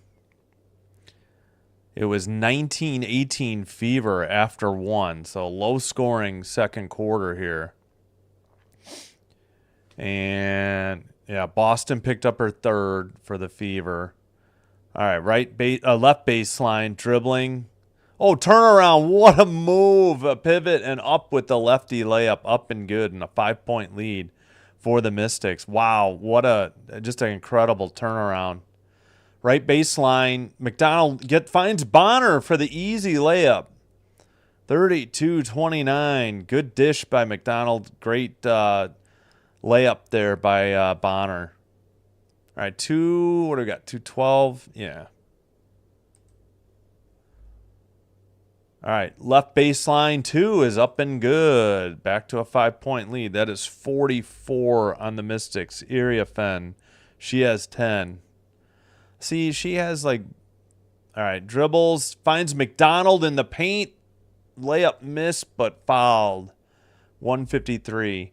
It was 19-18 Fever after 1. So low scoring second quarter here. And yeah, Boston picked up her third for the Fever. All right, left baseline, dribbling. Oh, turnaround. What a move. A pivot and up with the lefty layup. Up and good, and a 5-point lead for the Mystics. Wow, just an incredible turnaround. Right baseline, McDonald finds Bonner for the easy layup. 32-29. Good dish by McDonald. Great layup there by Bonner. All right, what do we got? 2:12. Yeah. All right, left baseline 2 is up and good. Back to a 5-point lead. That is 44 on the Mystics. Iria Fenn, she has 10. See, she has like, all right, dribbles, finds McDonald in the paint. Layup missed, but fouled. 153.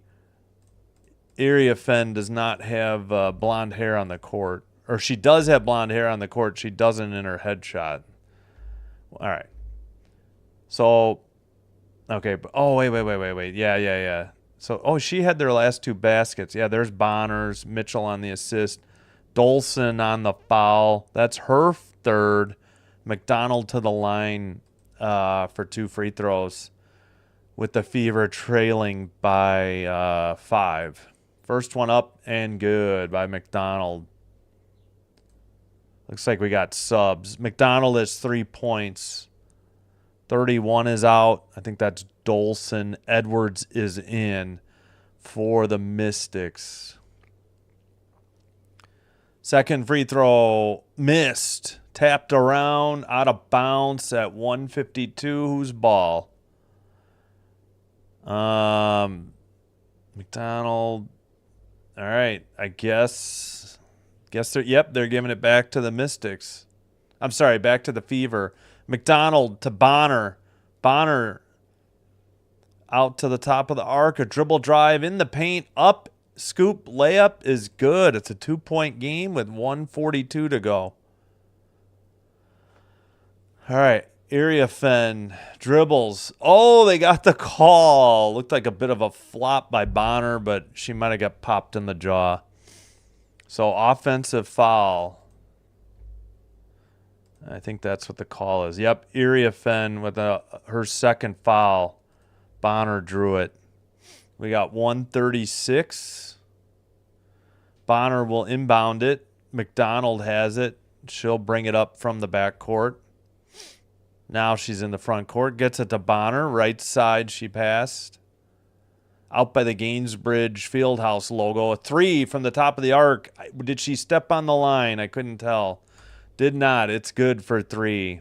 Iria Fenn does not have blonde hair on the court. Or she does have blonde hair on the court. She doesn't in her headshot. All right. So, okay. Oh, wait. Yeah. So, she had their last 2 baskets. Yeah, there's Bonners, Mitchell on the assist, Dolson on the foul. That's her third. McDonald to the line for 2 free throws, with the Fever trailing by 5. First one up and good by McDonald. Looks like we got subs. McDonald has 3 points. 31 is out. I think that's Dolson. Edwards is in for the Mystics. Second free throw missed. Tapped around, out of bounds at 152. Whose ball? McDonald. All right. I guess they're giving it back to the Mystics. I'm sorry, back to the Fever. McDonald to Bonner. Bonner out to the top of the arc. A dribble drive in the paint. Up. Scoop. Layup is good. It's a 2-point game with 1:42 to go. All right. Iria Fenn dribbles. Oh, they got the call. Looked like a bit of a flop by Bonner, but she might have got popped in the jaw. So offensive foul. I think that's what the call is. Yep, Iria Fenn with her second foul. Bonner drew it. We got 136. Bonner will inbound it. McDonald has it. She'll bring it up from the backcourt. Now she's in the front court. Gets it to Bonner. Right side she passed. Out by the Gainsbridge Fieldhouse logo. A 3 from the top of the arc. Did she step on the line? I couldn't tell. Did not. It's good for 3.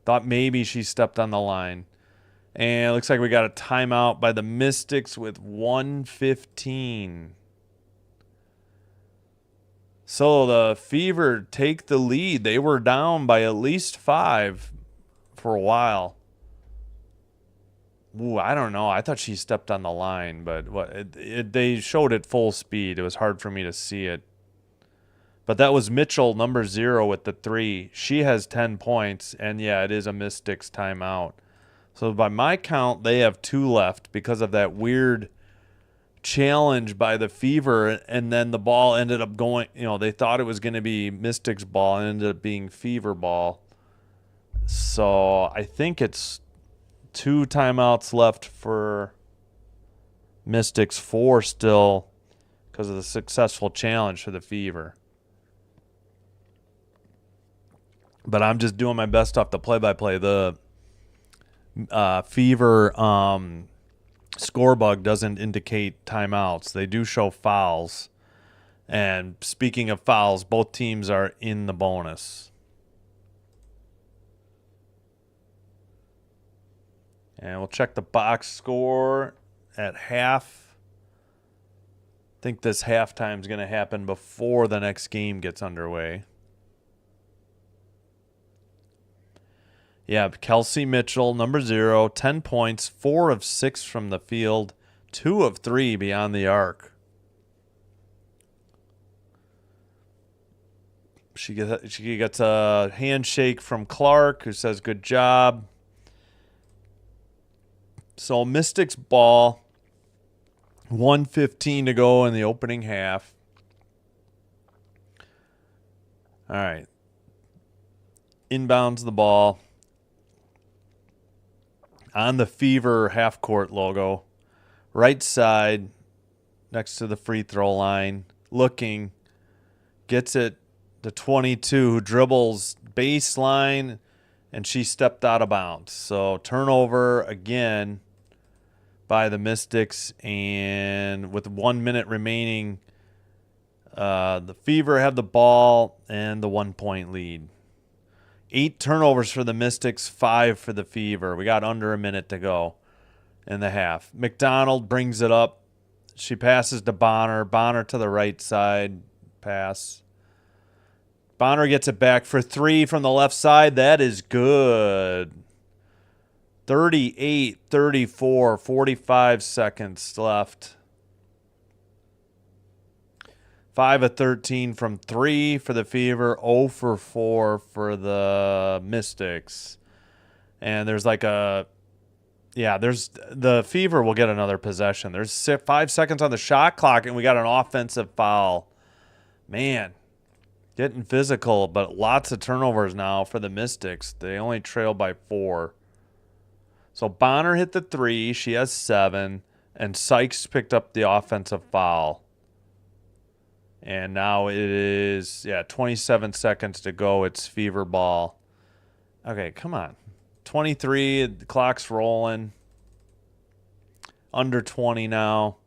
Thought maybe she stepped on the line. And it looks like we got a timeout by the Mystics with 1:15. So the Fever take the lead. They were down by at least 5 for a while. Ooh, I don't know. I thought she stepped on the line, but they showed it full speed. It was hard for me to see it. But that was Mitchell, number 0, with the 3. She has 10 points, and yeah, it is a Mystics timeout. So by my count, they have 2 left because of that weird challenge by the Fever, and then the ball ended up going, they thought it was going to be Mystics ball and ended up being Fever ball. So I think it's 2 timeouts left for Mystics, 4 still because of the successful challenge for the Fever. But I'm just doing my best off the play-by-play. The Fever score bug doesn't indicate timeouts. They do show fouls. And speaking of fouls, both teams are in the bonus. And we'll check the box score at half. I think this halftime is going to happen before the next game gets underway. Yeah, Kelsey Mitchell, number 0, 10 points, 4 of 6 from the field, 2 of 3 beyond the arc. She gets a handshake from Clark, who says, good job. So Mystics ball, 1:15 to go in the opening half. All right. Inbounds the ball. On the Fever half-court logo. Right side, next to the free throw line. Looking. Gets it to 22, who dribbles baseline, and she stepped out of bounds. So turnover again by the Mystics, and with 1 minute remaining, the Fever have the ball and the 1-point lead. 8 turnovers for the Mystics, 5 for the Fever. We got under a minute to go in the half. McDonald brings it up. She passes to Bonner. Bonner to the right side. Pass. Bonner gets it back for 3 from the left side. That is good. 38-34, 45 seconds left. 5 of 13 from 3 for the Fever, 0 for 4 for the Mystics. And there's like there's the Fever will get another possession. There's 5 seconds on the shot clock, and we got an offensive foul. Man, getting physical, but lots of turnovers now for the Mystics. They only trail by 4. So Bonner hit the 3. She has 7. And Sykes picked up the offensive foul. And now it is, 27 seconds to go. It's Fever ball. Okay, come on. 23, the clock's rolling. Under 20 now.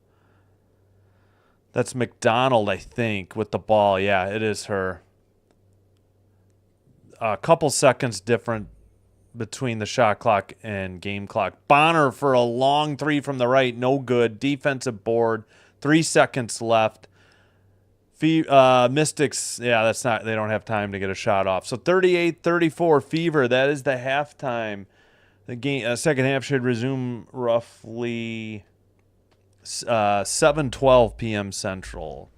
That's McDonald, I think, with the ball. Yeah, it is her. A couple seconds different between the shot clock and game clock. Bonner for a long 3 from the right. No good. Defensive board. 3 seconds left. Mystics, that's not, they don't have time to get a shot off. So 38-34 Fever. That is the halftime. The game, second half should resume roughly 7:12 p.m. Central.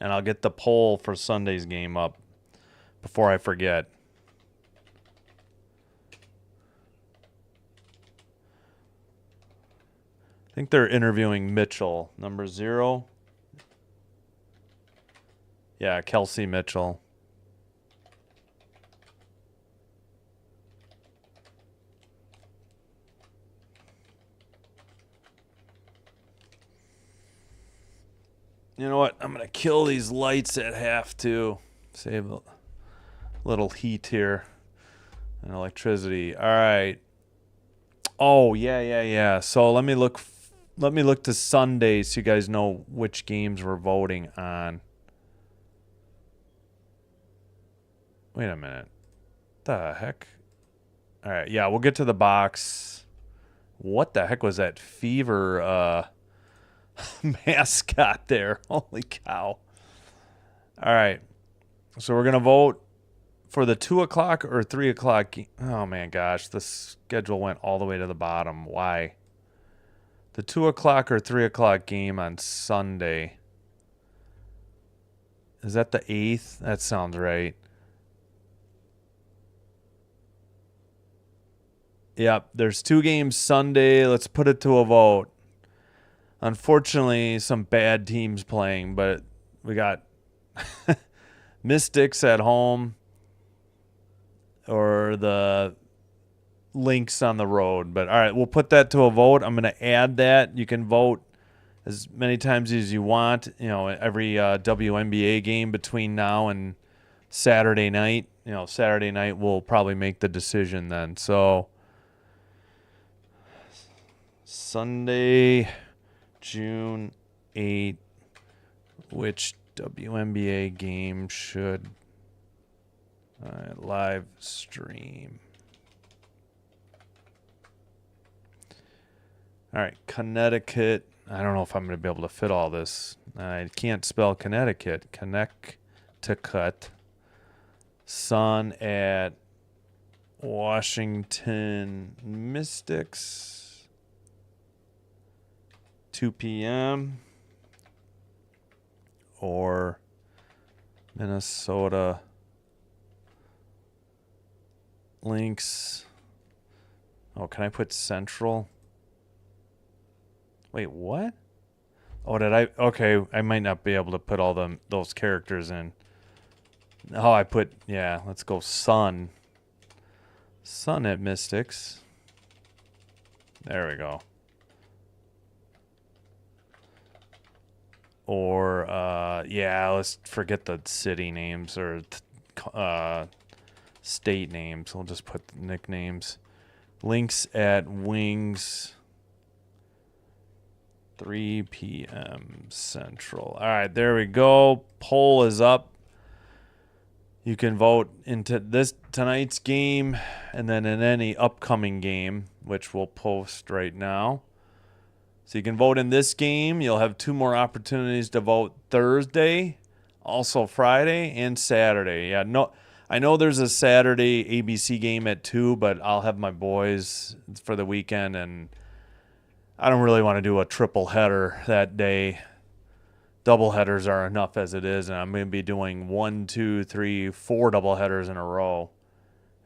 And I'll get the poll for Sunday's game up before I forget. I think they're interviewing Mitchell, number 0. Yeah, Kelsey Mitchell. You know what? I'm going to kill these lights at half, too. Save a little heat here and electricity. All right. Oh, yeah. So let me look to Sunday so you guys know which games we're voting on. Wait a minute. The heck? All right, yeah, we'll get to the box. What the heck was that Fever mascot there? Holy cow. All right. So we're going to vote for the 2 o'clock or 3 o'clock. Oh, man, gosh. The schedule went all the way to the bottom. Why? The 2 o'clock or 3 o'clock game on Sunday. Is that the 8th? That sounds right. Yep, there's 2 games Sunday. Let's put it to a vote. Unfortunately, some bad teams playing, but we got Mystics at home or the Lynx on the road. But all right, we'll put that to a vote. I'm going to add that. You can vote as many times as you want, every WNBA game between now and Saturday night. Saturday night we'll probably make the decision then. So Sunday, June 8th, which WNBA game should live stream? All right, Connecticut. I don't know if I'm going to be able to fit all this. I can't spell Connecticut. Connecticut. Sun at Washington Mystics. 2 p.m. Or Minnesota Lynx. Oh, can I put Central? Wait, what? Oh, did I? Okay, I might not be able to put all those characters in. Oh, let's go Sun. Sun at Mystics. There we go. Or, let's forget the city names or state names. We'll just put nicknames. Links at Wings. 3 p.m. Central. All right, there we go. Poll is up. You can vote into tonight's game and then in any upcoming game, which we'll post right now. So you can vote in this game. You'll have 2 more opportunities to vote Thursday, also Friday, and Saturday. Yeah, no, I know there's a Saturday ABC game at 2, but I'll have my boys for the weekend, and I don't really want to do a triple header that day. Double headers are enough as it is, and I'm going to be doing 1, 2, 3, 4 double headers in a row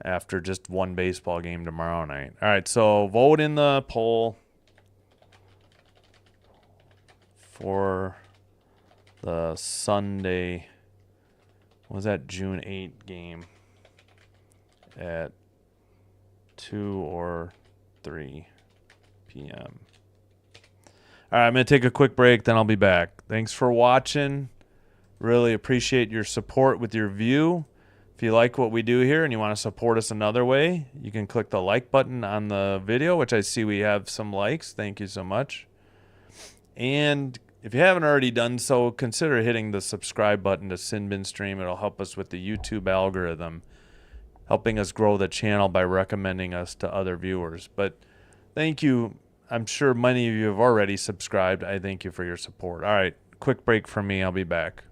after just one baseball game tomorrow night. All right, so vote in the poll for the Sunday, what was that, June 8 game at 2 or 3 p.m. All right, I'm going to take a quick break, then I'll be back. Thanks for watching. Really appreciate your support with your view. If you like what we do here and you want to support us another way, you can click the like button on the video, which I see we have some likes. Thank you so much. And if you haven't already done so, consider hitting the subscribe button to Sin Bin Stream. It'll help us with the YouTube algorithm, helping us grow the channel by recommending us to other viewers. But thank you. I'm sure many of you have already subscribed. I thank you for your support. All right, quick break from me. I'll be back.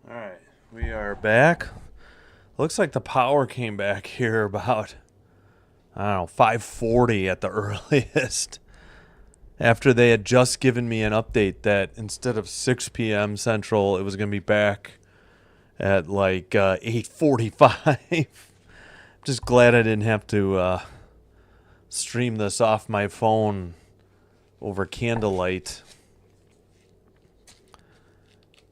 All right, we are back. Looks like the power came back here about, I don't know, 5:40 at the earliest. After they had just given me an update that instead of 6 p.m. Central, it was going to be back at like 8:45. Just glad I didn't have to stream this off my phone over candlelight.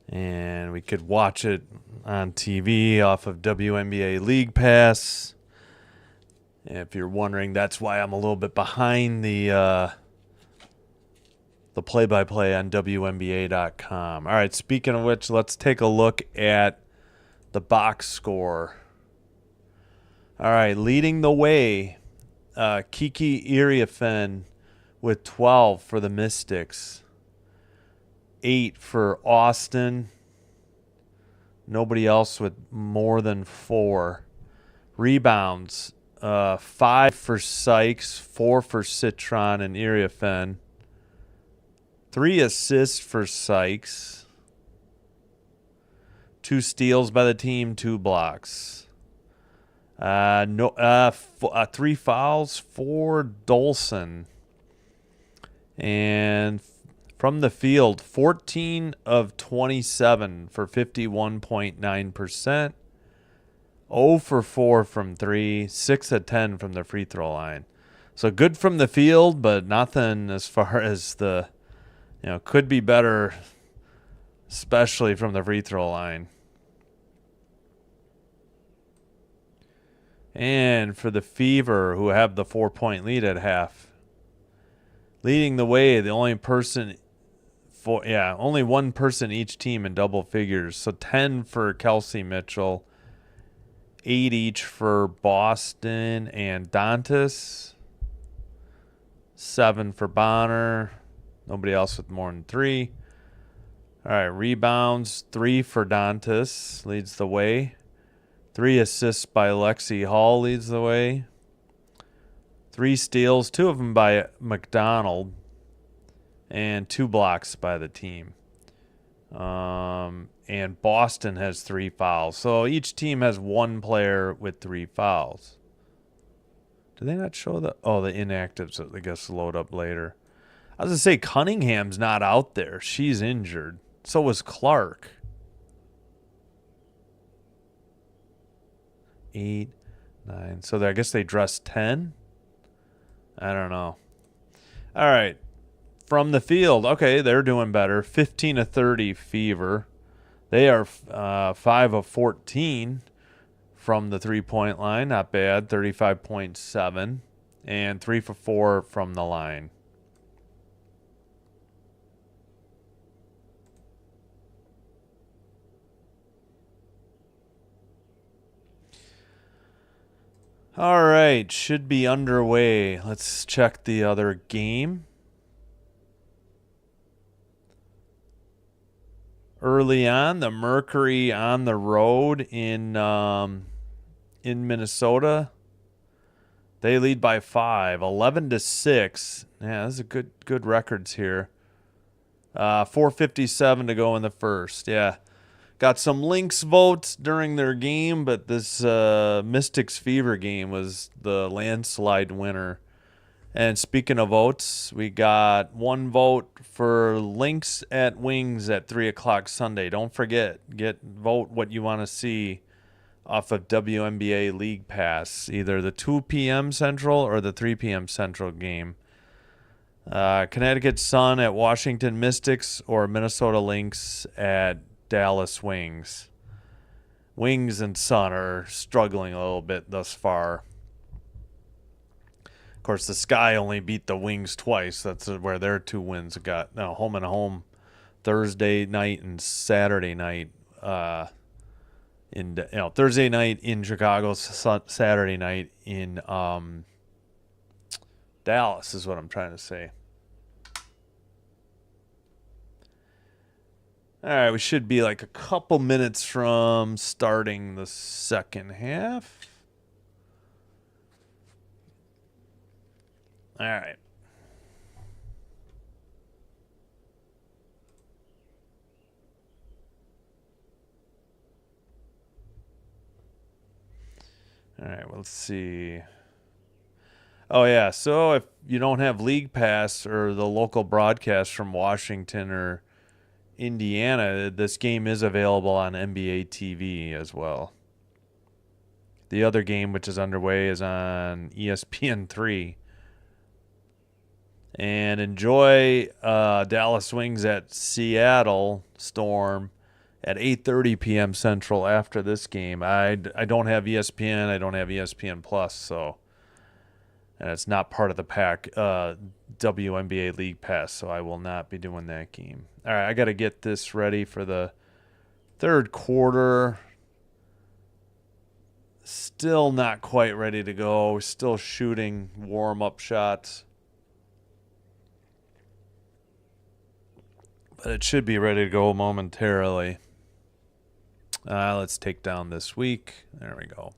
And we could watch it on TV off of WNBA League Pass. If you're wondering, that's why I'm a little bit behind the play-by-play on WNBA.com. All right, speaking of which, let's take a look at the box score. All right, leading the way, Kiki Iriafen with 12 for the Mystics. 8 for Austin. Nobody else with more than 4. Rebounds, 5 for Sykes, 4 for Citron and Iriafen. 3 assists for Sykes. 2 steals by the team, 2 blocks. 3 fouls for Dolson. And from the field, 14 of 27 for 51.9%. 0 for 4 from 3, 6 of 10 from the free throw line. So good from the field, but nothing as far as the, could be better, especially from the free throw line. And for the Fever, who have the 4-point lead at half, leading the way, the only one person each team in double figures. So 10 for Kelsey Mitchell, 8 each for Boston and Dantas, 7 for Bonner. Nobody else with more than 3. All right, rebounds, 3 for Dantas, leads the way. 3 assists by Lexi Hall leads the way. 3 steals, 2 of them by McDonald, and 2 blocks by the team. And Boston has 3 fouls. So each team has 1 player with 3 fouls. Do they not show the inactives? I guess load up later. I was going to say Cunningham's not out there. She's injured. So was Clark. 8, 9. So I guess they dressed 10? I don't know. All right. From the field, okay, they're doing better. 15 of 30 Fever. They are 5 of 14 from the 3-point line. Not bad. 35.7. And 3 for 4 from the line. All right, should be underway. Let's check the other game. Early on, the Mercury on the road in Minnesota. They lead by 5, 11-6. Yeah, this is good records here. 4:57 to go in the first. Yeah. Got some Lynx votes during their game, but this Mystics Fever game was the landslide winner. And speaking of votes, we got 1 vote for Lynx at Wings at 3 o'clock Sunday. Don't forget, vote what you want to see off of WNBA League Pass, either the 2 p.m. Central or the 3 p.m. Central game. Connecticut Sun at Washington Mystics or Minnesota Lynx at Dallas Wings. Wings and Sun are struggling a little bit thus far. Of course, the Sky only beat the Wings twice. That's where their 2 wins got. Now, home and home Thursday night and Saturday night. Thursday night in Chicago, Saturday night in Dallas is what I'm trying to say. All right, we should be like a couple minutes from starting the second half. All right. All right, well, let's see. Oh, yeah. So if you don't have League Pass or the local broadcast from Washington or Indiana, this game is available on NBA TV as well. The other game, which is underway, is on ESPN3. And enjoy Dallas Wings at Seattle Storm at 8:30 p.m. Central after this game. I don't have ESPN. I don't have ESPN Plus, so and it's not part of the pack WNBA League Pass, so I will not be doing that game. All right, I got to get this ready for the third quarter. Still not quite ready to go. Still shooting warm-up shots. But it should be ready to go momentarily. Let's take down this week. There we go.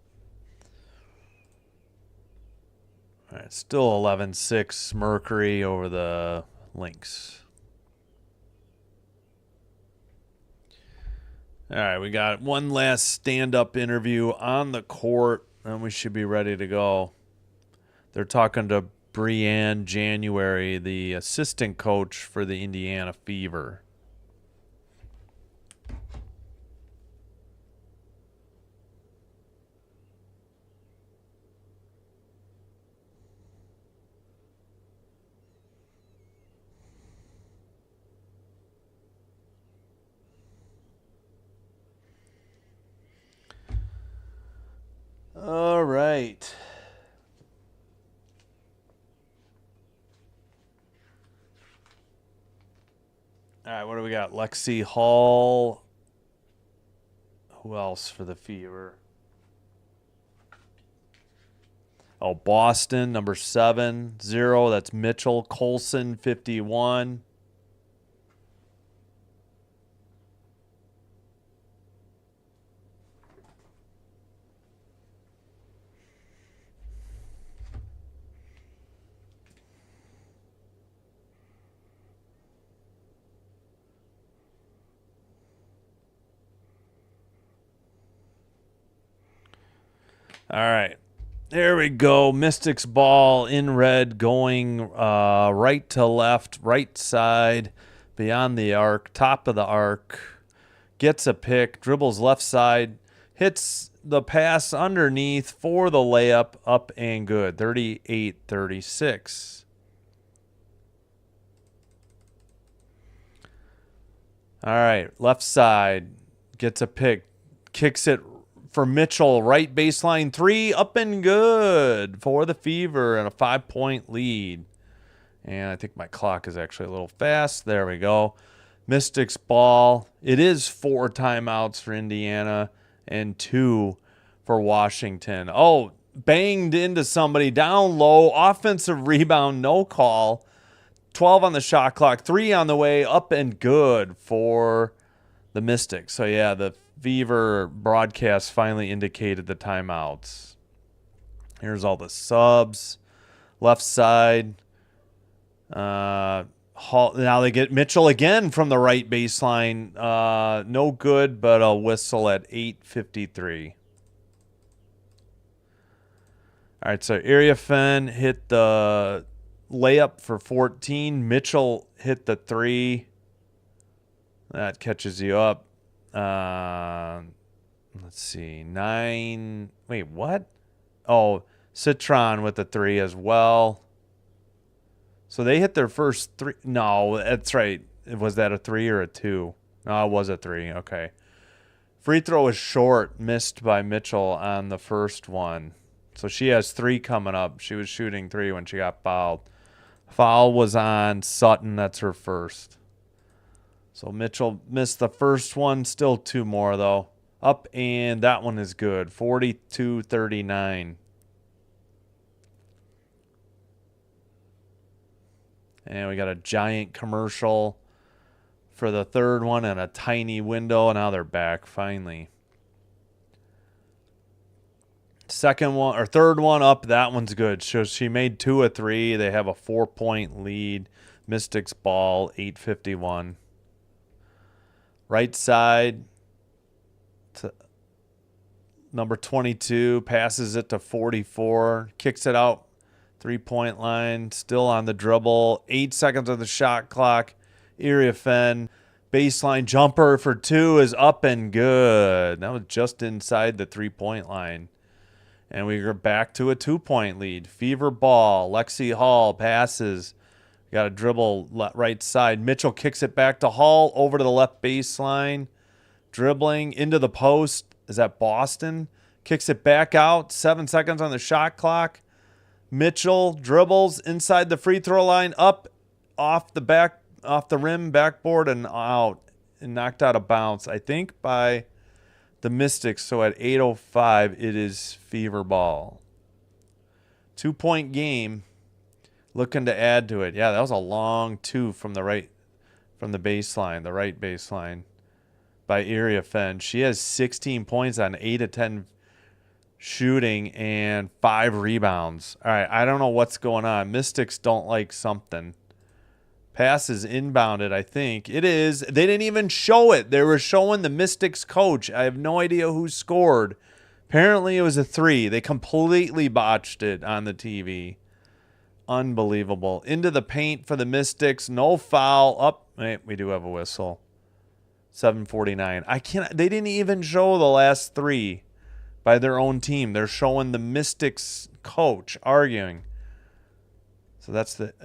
All right, still 11-6 Mercury over the Lynx. All right, we got one last stand-up interview on the court, and we should be ready to go. They're talking to Brianne January, the assistant coach for the Indiana Fever. All right. All right, what do we got? Lexi Hall. Who else for the Fever? Oh, Boston, number 7-0. That's Mitchell Colson, 51. All right. There we go. Mystics ball in red going right to left, right side, beyond the arc, top of the arc. Gets a pick, dribbles left side, hits the pass underneath for the layup, up and good. 38-36. All right, left side, gets a pick, kicks it for Mitchell, right baseline three, up and good for the Fever and a 5-point lead. And I think my clock is actually a little fast. There we go. Mystics ball. It is 4 timeouts for Indiana and 2 for Washington. Oh, banged into somebody down low. Offensive rebound, no call. 12 on the shot clock, 3 on the way, up and good for the Mystics. So, yeah, the Fever broadcast finally indicated the timeouts. Here's all the subs. Left side. Now they get Mitchell again from the right baseline. No good, but a whistle at 8:53. All right, so Iriafen hit the layup for 14. Mitchell hit the 3. That catches you up. Let's see. 9. Wait, what? Oh, Citron with the 3 as well. So they hit their first 3. No, that's right. Was that a 3 or a 2? No, it was a 3. Okay. Free throw is short, missed by Mitchell on the first one. So she has 3 coming up. She was shooting 3 when she got fouled. Foul was on Sutton. That's her first. So Mitchell missed the first one. Still 2 more, though. Up, and that one is good. 42-39. And we got a giant commercial for the third one and a tiny window. Now they're back, finally. Second one, or third one up, that one's good. So she made 2 of 3. They have a 4-point lead. Mystics ball, 8:51. Right side to Number 22 passes it to 44, kicks it out, 3-point line, still on the dribble. 8 seconds of the shot clock. Iriafen, baseline jumper for 2 is up and good. That was just inside the 3-point line. And we are back to a 2-point lead. Fever ball. Lexi Hall passes. Got a dribble right side. Mitchell kicks it back to Hall over to the left baseline. Dribbling into the post. Is that Boston? Kicks it back out. 7 seconds on the shot clock. Mitchell dribbles inside the free throw line, up off the rim, backboard, and out, and knocked out of bounds, I think, by the Mystics. So at 8:05, it is Fever ball. 2-point game. Looking to add to it. Yeah, that was a long 2 from the baseline, the right baseline by Iriafen. She has 16 points on 8 of 10 shooting and 5 rebounds. All right, I don't know what's going on. Mystics don't like something. Pass is inbounded, I think. It is. They didn't even show it. They were showing the Mystics coach. I have no idea who scored. Apparently it was a 3. They completely botched it on the TV. Unbelievable. Into the paint for the Mystics. No foul. Up. Wait, we do have a whistle. 7:49. They didn't even show the last 3 by their own team. They're showing the Mystics coach arguing. So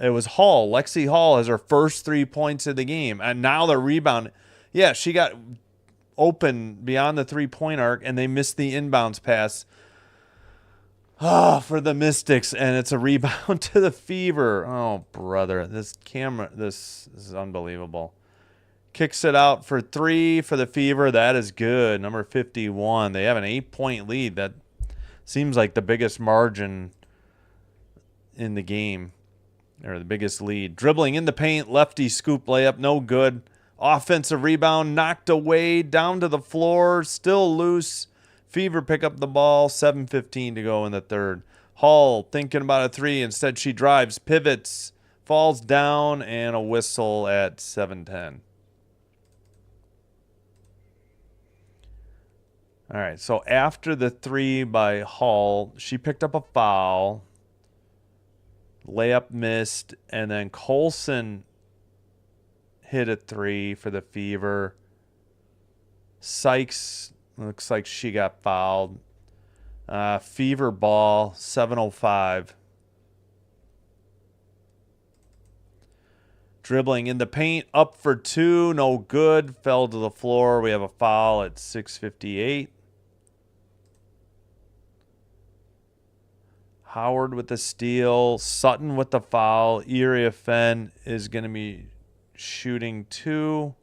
it was Hall. Lexi Hall has her first 3 points of the game. And now they're rebounding. Yeah, she got open beyond the 3-point arc, and they missed the inbounds pass. For the Mystics, and it's a rebound to the Fever. Oh, brother. This is unbelievable. Kicks it out for 3 for the Fever. That is good. Number 51. They have an 8-point lead. That seems like the biggest margin in the game, or the biggest lead. Dribbling in the paint. Lefty scoop layup. No good. Offensive rebound. Knocked away. Down to the floor. Still loose. Fever pick up the ball. 7:15 to go in the third. Hall thinking about a 3. Instead, she drives, pivots, falls down, and a whistle at 7:10. All right, so after the 3 by Hall, she picked up a foul. Layup missed, and then Colson hit a 3 for the Fever. Sykes, looks like she got fouled. Fever ball, 7:05. Dribbling in the paint, up for 2, no good. Fell to the floor. We have a foul at 6:58. Howard with the steal. Sutton with the foul. Iriafen is going to be shooting 2.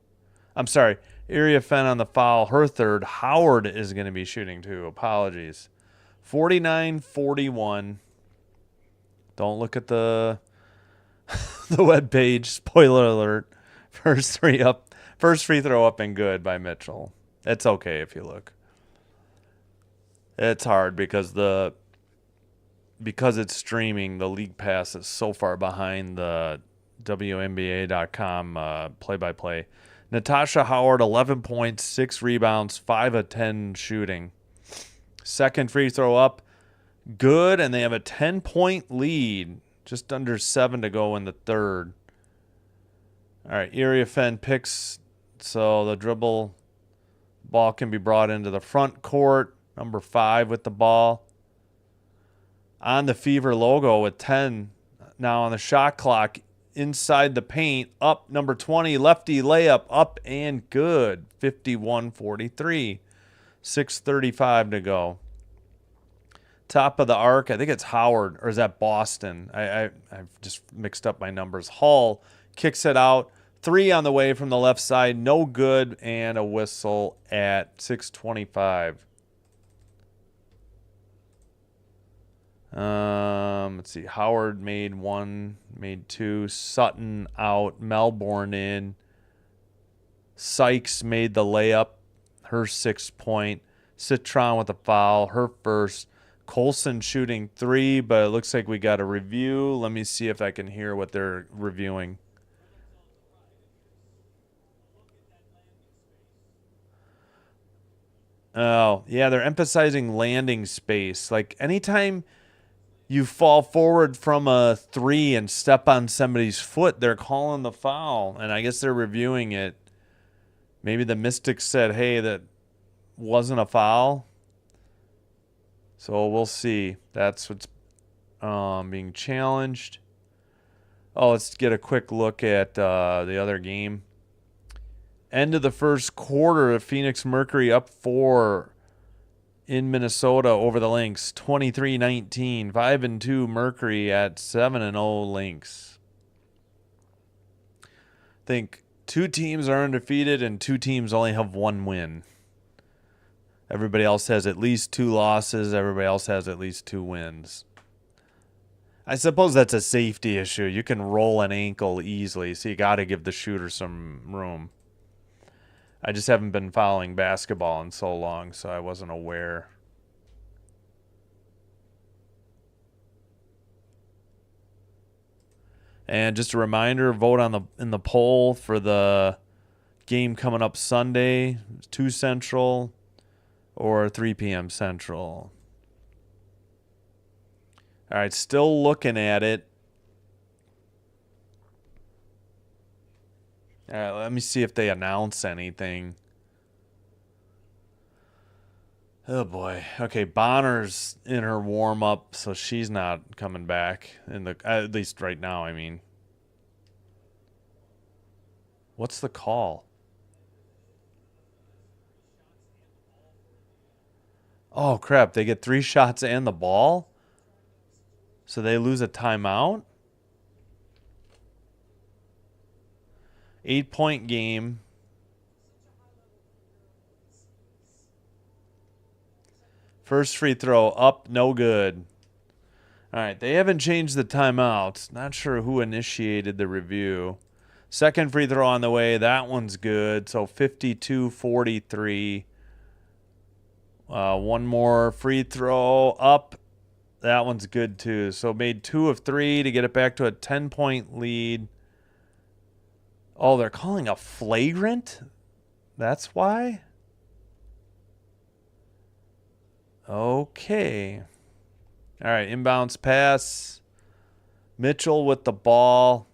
I'm sorry. Iriafen on the foul. Her third. Howard is going to be shooting 2. Apologies. 49-41. Don't look at the web page. Spoiler alert. First free throw up and good by Mitchell. It's okay if you look. It's hard because it's streaming, the league pass is so far behind the WNBA.com play-by-play. Natasha Howard, 11 points, 6 rebounds, 5 of 10 shooting. Second free throw up, good, and they have a 10-point lead. Just under 7 to go in the third. All right, Iriafen picks, so the dribble ball can be brought into the front court. Number 5 with the ball. On the Fever logo with 10 now on the shot clock. Inside the paint, up number 20, lefty layup, up and good. 51-43. 6:35 to go. Top of the arc, I think it's Howard, or is that Boston? I've just mixed up my numbers. Hall kicks it out. 3 on the way from the left side, no good, and a whistle at 6:25. Let's see. Howard made 1, made 2. Sutton out. Melbourne in. Sykes made the layup, her 6-point. Citron with a foul, her first. Colson shooting 3, but it looks like we got a review. Let me see if I can hear what they're reviewing. Oh, yeah, they're emphasizing landing space. Like anytime you fall forward from a three and step on somebody's foot, they're calling the foul. And I guess they're reviewing it. Maybe the Mystics said, hey, that wasn't a foul. So we'll see. That's what's being challenged. Oh, let's get a quick look at the other game. End of the first quarter, Phoenix Mercury up 4 in Minnesota over the Lynx, 23-19. 5-2 Mercury at 7-0 Lynx. I think 2 teams are undefeated and 2 teams only have 1 win. Everybody else has at least 2 losses. Everybody else has at least 2 wins. I suppose that's a safety issue. You can roll an ankle easily, so you got to give the shooter some room. I just haven't been following basketball in so long, so I wasn't aware. And just a reminder, vote in the poll for the game coming up Sunday, 2 Central or 3 p.m. Central. All right, still looking at it. All right, let me see if they announce anything. Oh boy. Okay, Bonner's in her warm up, so she's not coming back at least right now, I mean. What's the call? Oh crap, they get 3 shots and the ball? So they lose a timeout? 8-point game. First free throw up, no good. All right, they haven't changed the timeouts. Not sure who initiated the review. Second free throw on the way. That one's good. So 52-43. One more free throw up. That one's good too. So made 2 of 3 to get it back to a 10-point lead. Oh, they're calling a flagrant? That's why? Okay. All right, inbounds pass. Mitchell with the ball.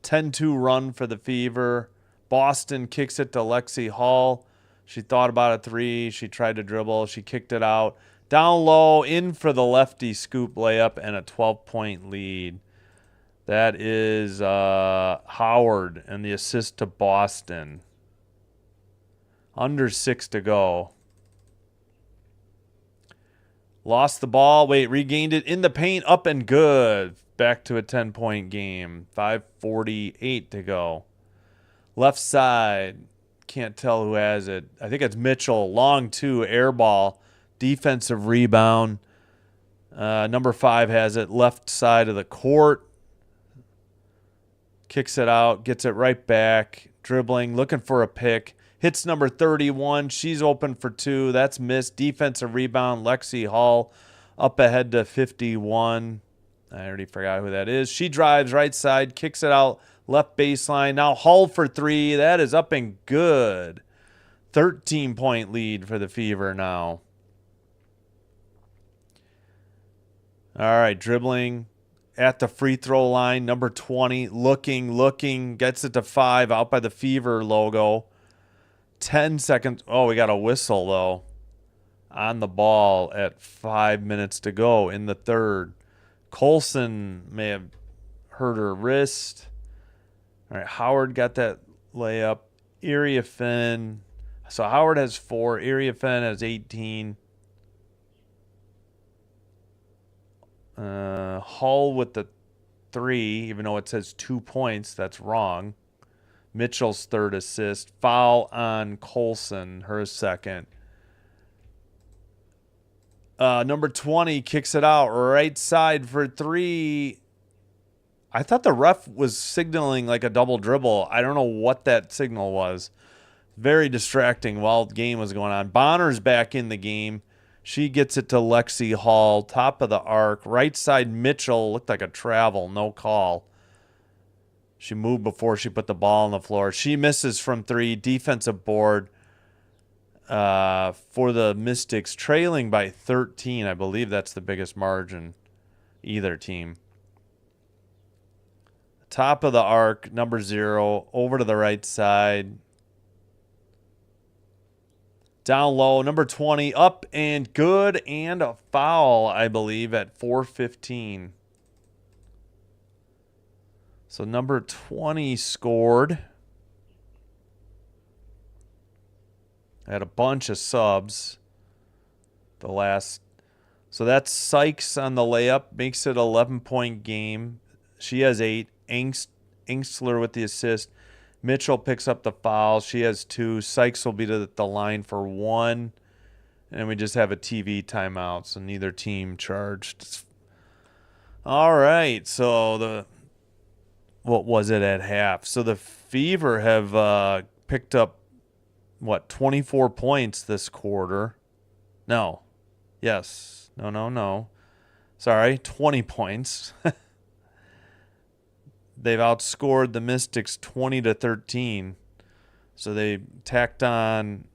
10-2 run for the Fever. Boston kicks it to Lexi Hall. She thought about a 3. She tried to dribble. She kicked it out. Down low, in for the lefty scoop layup and a 12-point lead. That is Howard and the assist to Boston. Under 6 to go. Lost the ball. Wait, regained it in the paint. Up and good. Back to a 10-point game. 5:48 to go. Left side. Can't tell who has it. I think it's Mitchell. Long 2. Air ball. Defensive rebound. Number 5 has it. Left side of the court. Kicks it out. Gets it right back. Dribbling. Looking for a pick. Hits number 31. She's open for 2. That's missed. Defensive rebound. Lexi Hall up ahead to 51. I already forgot who that is. She drives right side. Kicks it out. Left baseline. Now Hall for 3. That is up and good. 13-point lead for the Fever now. All right, dribbling at the free throw line. Number 20, looking, gets it to 5 out by the Fever logo. 10 seconds. Oh, we got a whistle, though, on the ball at 5 minutes to go in the third. Colson may have hurt her wrist. All right, Howard got that layup. Iriafen. So Howard has 4. Iriafen has 18. Hall with the 3, even though it says 2 points, that's wrong. Mitchell's third assist. Foul on Colson, her second. Number 20 kicks it out right side for 3. I thought the ref was signaling like a double dribble. I don't know what that signal was. Very distracting while the game was going on. Bonner's back in the game. She gets it to Lexi Hall, top of the arc. Right side, Mitchell looked like a travel, no call. She moved before she put the ball on the floor. She misses from 3, defensive board. for the Mystics, trailing by 13. I believe that's the biggest margin, either team. Top of the arc, number 0, over to the right side. Down low, number 20, up and good, and a foul, I believe, at 4:15. So number 20 scored. Had a bunch of subs. So that's Sykes on the layup, makes it an 11-point game. She has 8. Engstler with the assist. Mitchell picks up the foul. She has 2. Sykes will be to the line for 1. And we just have a TV timeout, so neither team charged. All right, so what was it at half? So the Fever have picked up, 24 points this quarter. No. Yes. No. Sorry, 20 points. They've outscored the Mystics 20-13. So they tacked on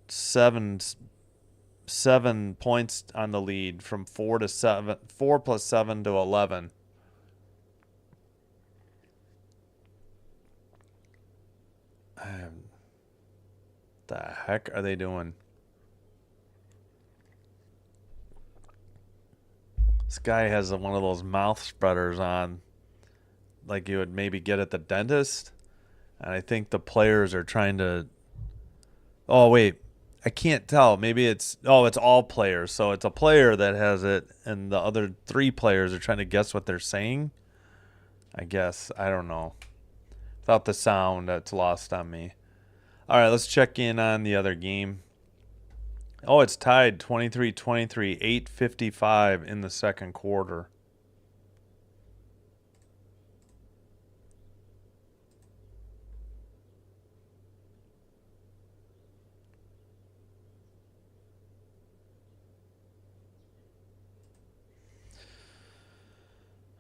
7 points on the lead from 4 to 7, 4 plus 7 to 11. The heck are they doing? This guy has one of those mouth spreaders on, like you would maybe get at the dentist. And I think the players are trying to... Oh, wait. I can't tell. Maybe it's all players. So it's a player that has it, and the other 3 players are trying to guess what they're saying. I guess. I don't know. Without the sound, that's lost on me. All right, let's check in on the other game. Oh, it's tied 23-23, 8:55 in the second quarter.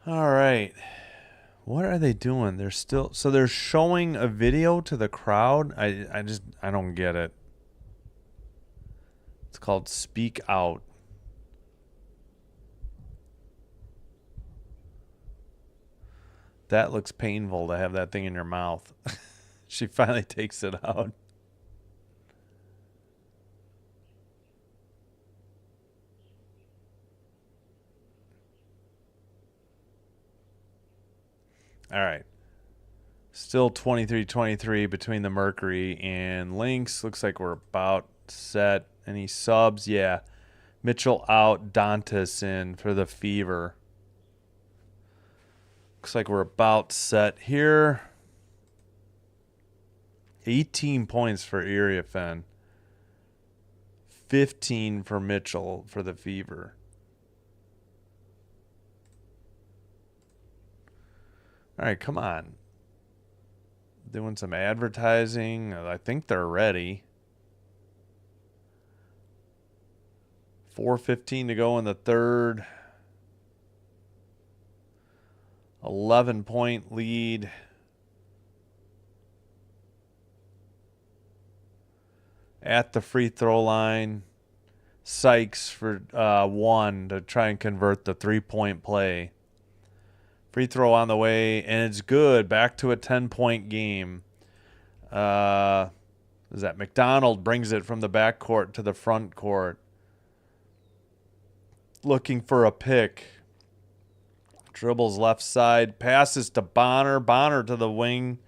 All right. What are they doing? They're showing a video to the crowd. I don't get it. It's called Speak Out. That looks painful to have that thing in your mouth. She finally takes it out. All right. Still 23-23 between the Mercury and Lynx. Looks like we're about set. Any subs? Yeah. Mitchell out, Dantas in for the Fever. Looks like we're about set here. 18 points for Iriafen. 15 for Mitchell for the Fever. All right, come on. Doing some advertising. I think they're ready. 4:15 to go in the third. 11-point lead. At the free throw line. Sykes for 1 to try and convert the 3-point play. Free throw on the way, and it's good. Back to a 10-point game. Is that McDonald brings it from the backcourt to the front court. Looking for a pick. Dribbles left side. Passes to Bonner. Bonner to the wing.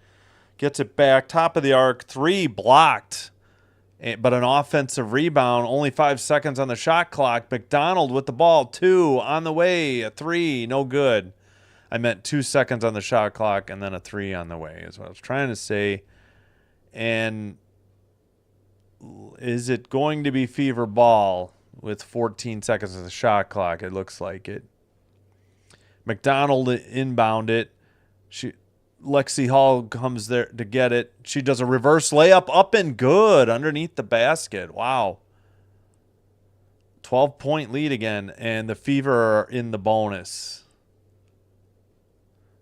Gets it back. Top of the arc. 3 blocked. But an offensive rebound. Only 5 seconds on the shot clock. McDonald with the ball. 2 on the way. A 3. No good. I meant 2 seconds on the shot clock and then a 3 on the way is what I was trying to say. And is it going to be Fever ball with 14 seconds on the shot clock? It looks like it. McDonald inbound it. Lexi Hall comes there to get it. She does a reverse layup up and good underneath the basket. Wow. 12-point lead again, and the Fever are in the bonus.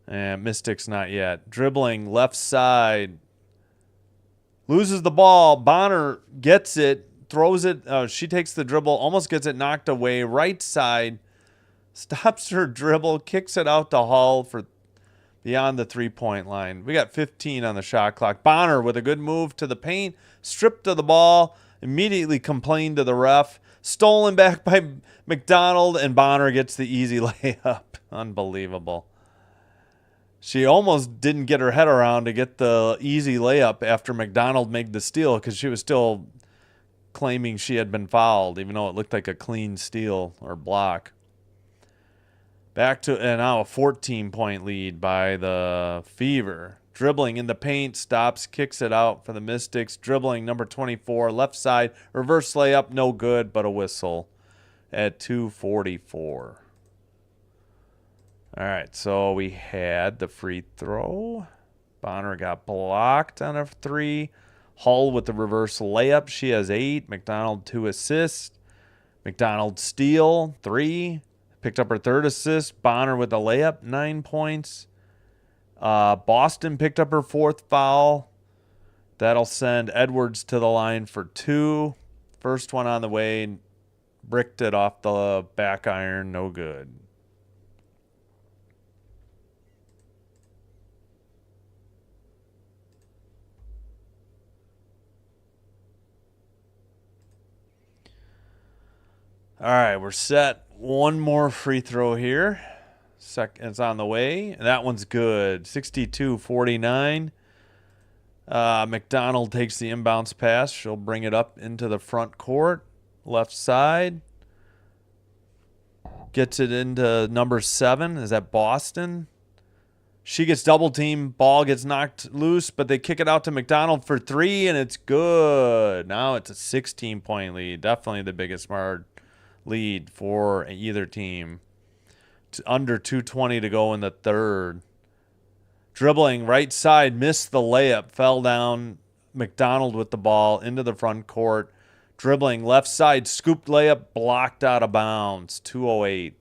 And Mystics not yet. Dribbling left side. Loses the ball. Bonner gets it, throws it. She takes the dribble, almost gets it knocked away. Right side, stops her dribble, kicks it out to Hull for beyond the three-point line. We got 15 on the shot clock. Bonner with a good move to the paint, stripped of the ball, immediately complained to the ref. Stolen back by McDonald, and Bonner gets the easy layup. Unbelievable. She almost didn't get her head around to get the easy layup after McDonald made the steal because she was still claiming she had been fouled, even though it looked like a clean steal or block. Back to now a 14-point lead by the Fever. Dribbling in the paint, stops, kicks it out for the Mystics. Dribbling number 24, left side, reverse layup, no good, but a whistle at 2:44. All right, so we had the free throw. Bonner got blocked on a 3. Hull with the reverse layup. She has 8. McDonald 2 assists. McDonald steal 3. Picked up her 3rd assist. Bonner with the layup, 9 points. Boston picked up her 4th foul. That'll send Edwards to the line for 2. First one on the way. Bricked it off the back iron. No good. All right, we're set. One more free throw here. It's on the way. And that one's good. 62-49. McDonald takes the inbounds pass. She'll bring it up into the front court. Left side. Gets it into number 7. Is that Boston? She gets double teamed. Ball gets knocked loose, but they kick it out to McDonald for 3, and it's good. Now it's a 16-point lead. Definitely the biggest lead for either team. Under 2:20 to go in the 3rd. Dribbling right side, missed the layup, fell down. McDonald with the ball into the front court. Dribbling left side, scooped layup, blocked out of bounds. 2:08.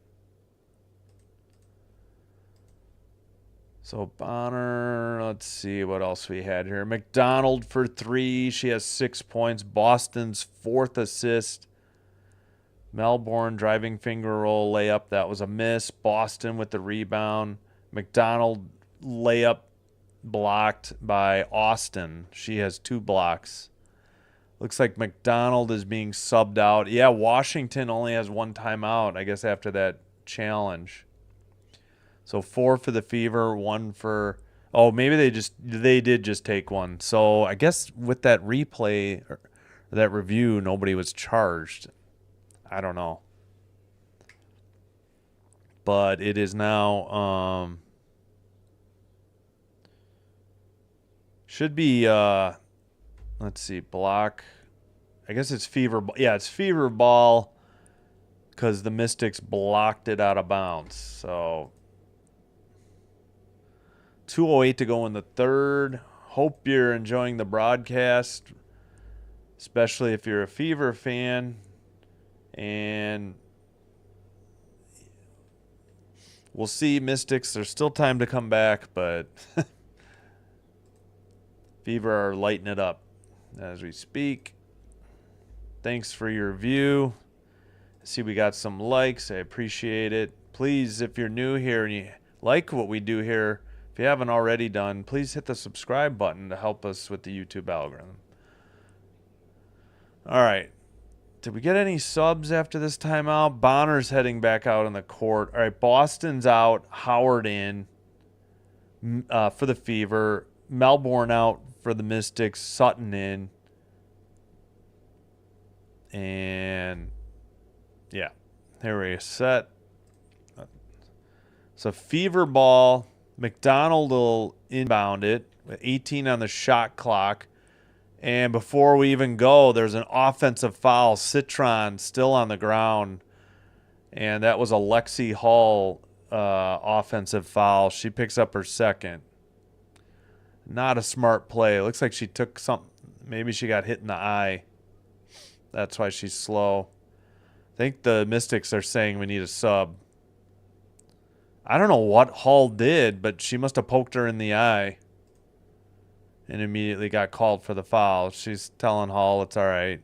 So Bonner, let's see what else we had here. McDonald for 3. She has 6 points. Boston's 4th assist. Melbourne driving finger roll layup. That was a miss. Boston with the rebound. McDonald layup blocked by Austin. She has 2 blocks. Looks like McDonald is being subbed out. Yeah, Washington only has 1 timeout, I guess, after that challenge. So 4 for the Fever, 1 for... Oh, maybe they did just take 1. So I guess with that replay, or that review, nobody was charged. I don't know. But it is now... should be... let's see, block. I guess it's Fever. Yeah, it's Fever ball because the Mystics blocked it out of bounds. So 2:08 to go in the 3rd. Hope you're enjoying the broadcast, especially if you're a Fever fan. And we'll see, Mystics. There's still time to come back, but Fever are lighting it up as we speak. Thanks for your view. I see we got some likes. I appreciate it. Please, if you're new here and you like what we do here, if you haven't already done, please hit the subscribe button to help us with the YouTube algorithm. All right. Did we get any subs after this timeout? Bonner's heading back out on the court. All right, Boston's out. Howard in for the Fever. Melbourne out for the Mystics. Sutton in. And, yeah, here we are set. So Fever ball. McDonald will inbound it with 18 on the shot clock. And before we even go, there's an offensive foul. Citron still on the ground. And that was a Lexi Hall offensive foul. She picks up her 2nd. Not a smart play. It looks like she took something. Maybe she got hit in the eye. That's why she's slow. I think the Mystics are saying we need a sub. I don't know what Hall did, but she must have poked her in the eye. and immediately got called for the foul. She's telling Hall it's all right.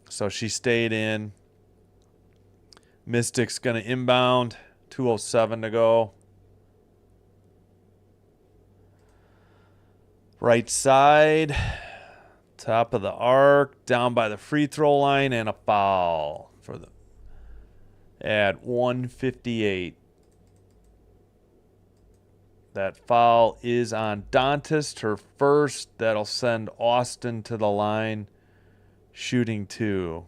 So she stayed in. Mystics going to inbound. 2:07 to go. Right side. Top of the arc. Down by the free throw line. And a foul for the at 1:58. That foul is on Dantas, her first. That'll send Austin to the line, shooting 2.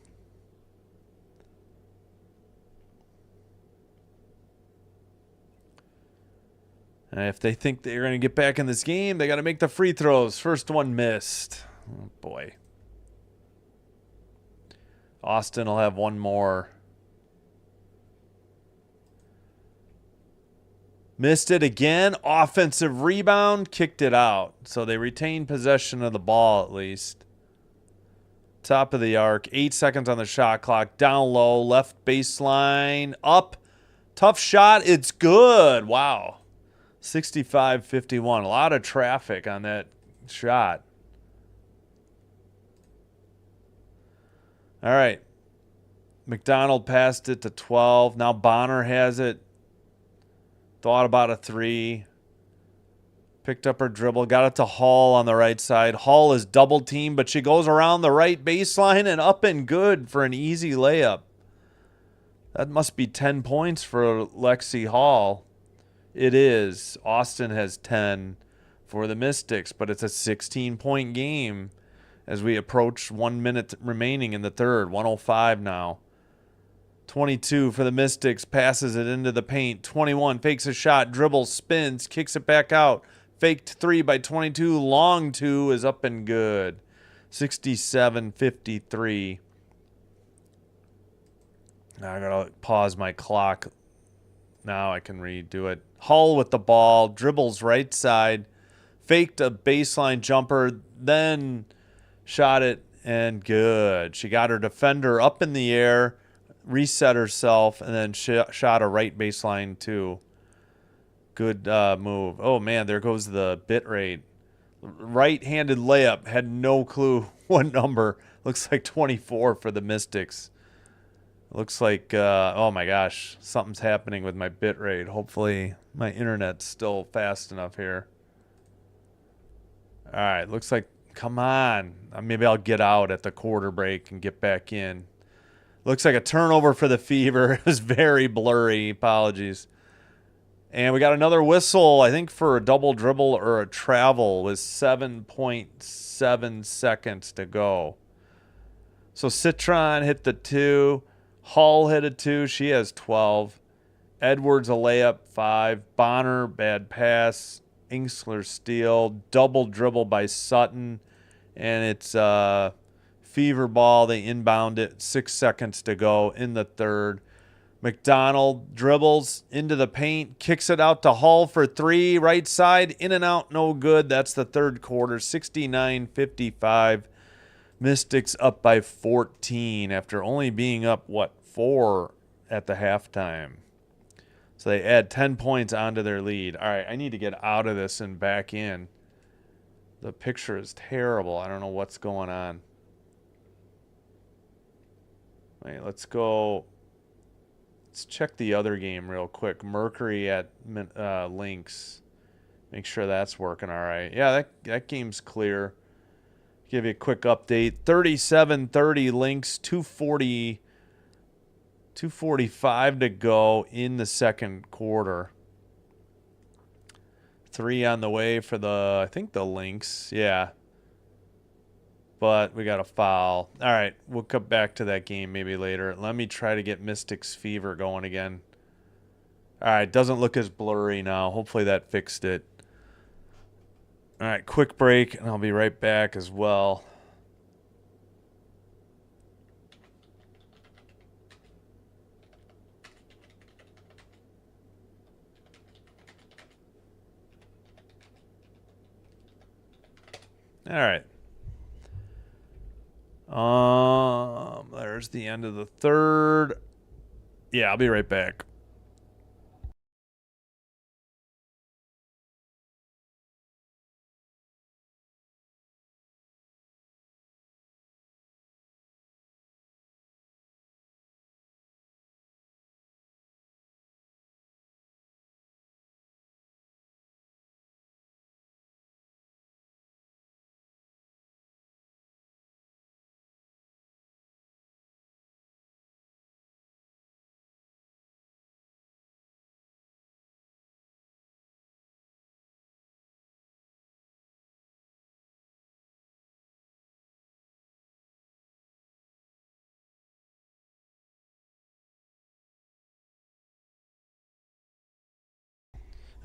And if they think they're going to get back in this game, they got to make the free throws. First one missed. Oh, boy. Austin will have one more. Missed it again. Offensive rebound. Kicked it out. So they retained possession of the ball at least. Top of the arc. 8 seconds on the shot clock. Down low. Left baseline. Up. Tough shot. It's good. Wow. 65-51. A lot of traffic on that shot. All right. McDonald passed it to 12. Now Bonner has it. Thought about a 3. Picked up her dribble. Got it to Hall on the right side. Hall is double teamed, but she goes around the right baseline and up and good for an easy layup. That must be 10 points for Lexi Hall. It is. Austin has 10 for the Mystics, but it's a 16-point game as we approach 1 minute remaining in the third. 1:05 now. 22 for the Mystics. Passes it into the paint. 21 fakes a shot. Dribbles, spins, kicks it back out. Faked 3 by 22. Long 2 is up and good. 67-53. Now I gotta pause my clock. Now I can redo it. Hull with the ball. Dribbles right side. Faked a baseline jumper. Then shot it and good. She got her defender up in the air. Reset herself and then shot a right baseline too. Good move. Oh man, there goes the bit rate. Right-handed layup. Had no clue what number. Looks like 24 for the Mystics. Looks like, oh my gosh, something's happening with my bit rate. Hopefully my internet's still fast enough here. All right, looks like, come on. Maybe I'll get out at the quarter break and get back in. Looks like a turnover for the Fever. It was very blurry. Apologies. And we got another whistle, I think, for a double dribble or a travel with 7.7 seconds to go. So Citron hit the 2. Hall hit a 2. She has 12. Edwards a layup, 5. Bonner, bad pass. Inksler steal. Double dribble by Sutton. And it's Fever ball. They inbound it. 6 seconds to go in the third. McDonald dribbles into the paint. Kicks it out to Hall for 3. Right side. In and out. No good. That's the third quarter. 69-55. Mystics up by 14 after only being up, 4 at the halftime. So they add 10 points onto their lead. All right, I need to get out of this and back in. The picture is terrible. I don't know what's going on. Wait, let's go. Let's check the other game real quick. Mercury at Lynx. Make sure that's working all right. Yeah, that game's clear. Give you a quick update. 37-30 Lynx, 2:45 to go in the second quarter. 3 on the way for I think the Lynx. Yeah. But we got a foul. All right, we'll come back to that game maybe later. Let me try to get Mystics Fever going again. All right, doesn't look as blurry now. Hopefully that fixed it. All right, quick break, and I'll be right back as well. All right. There's the end of the third. Yeah, I'll be right back.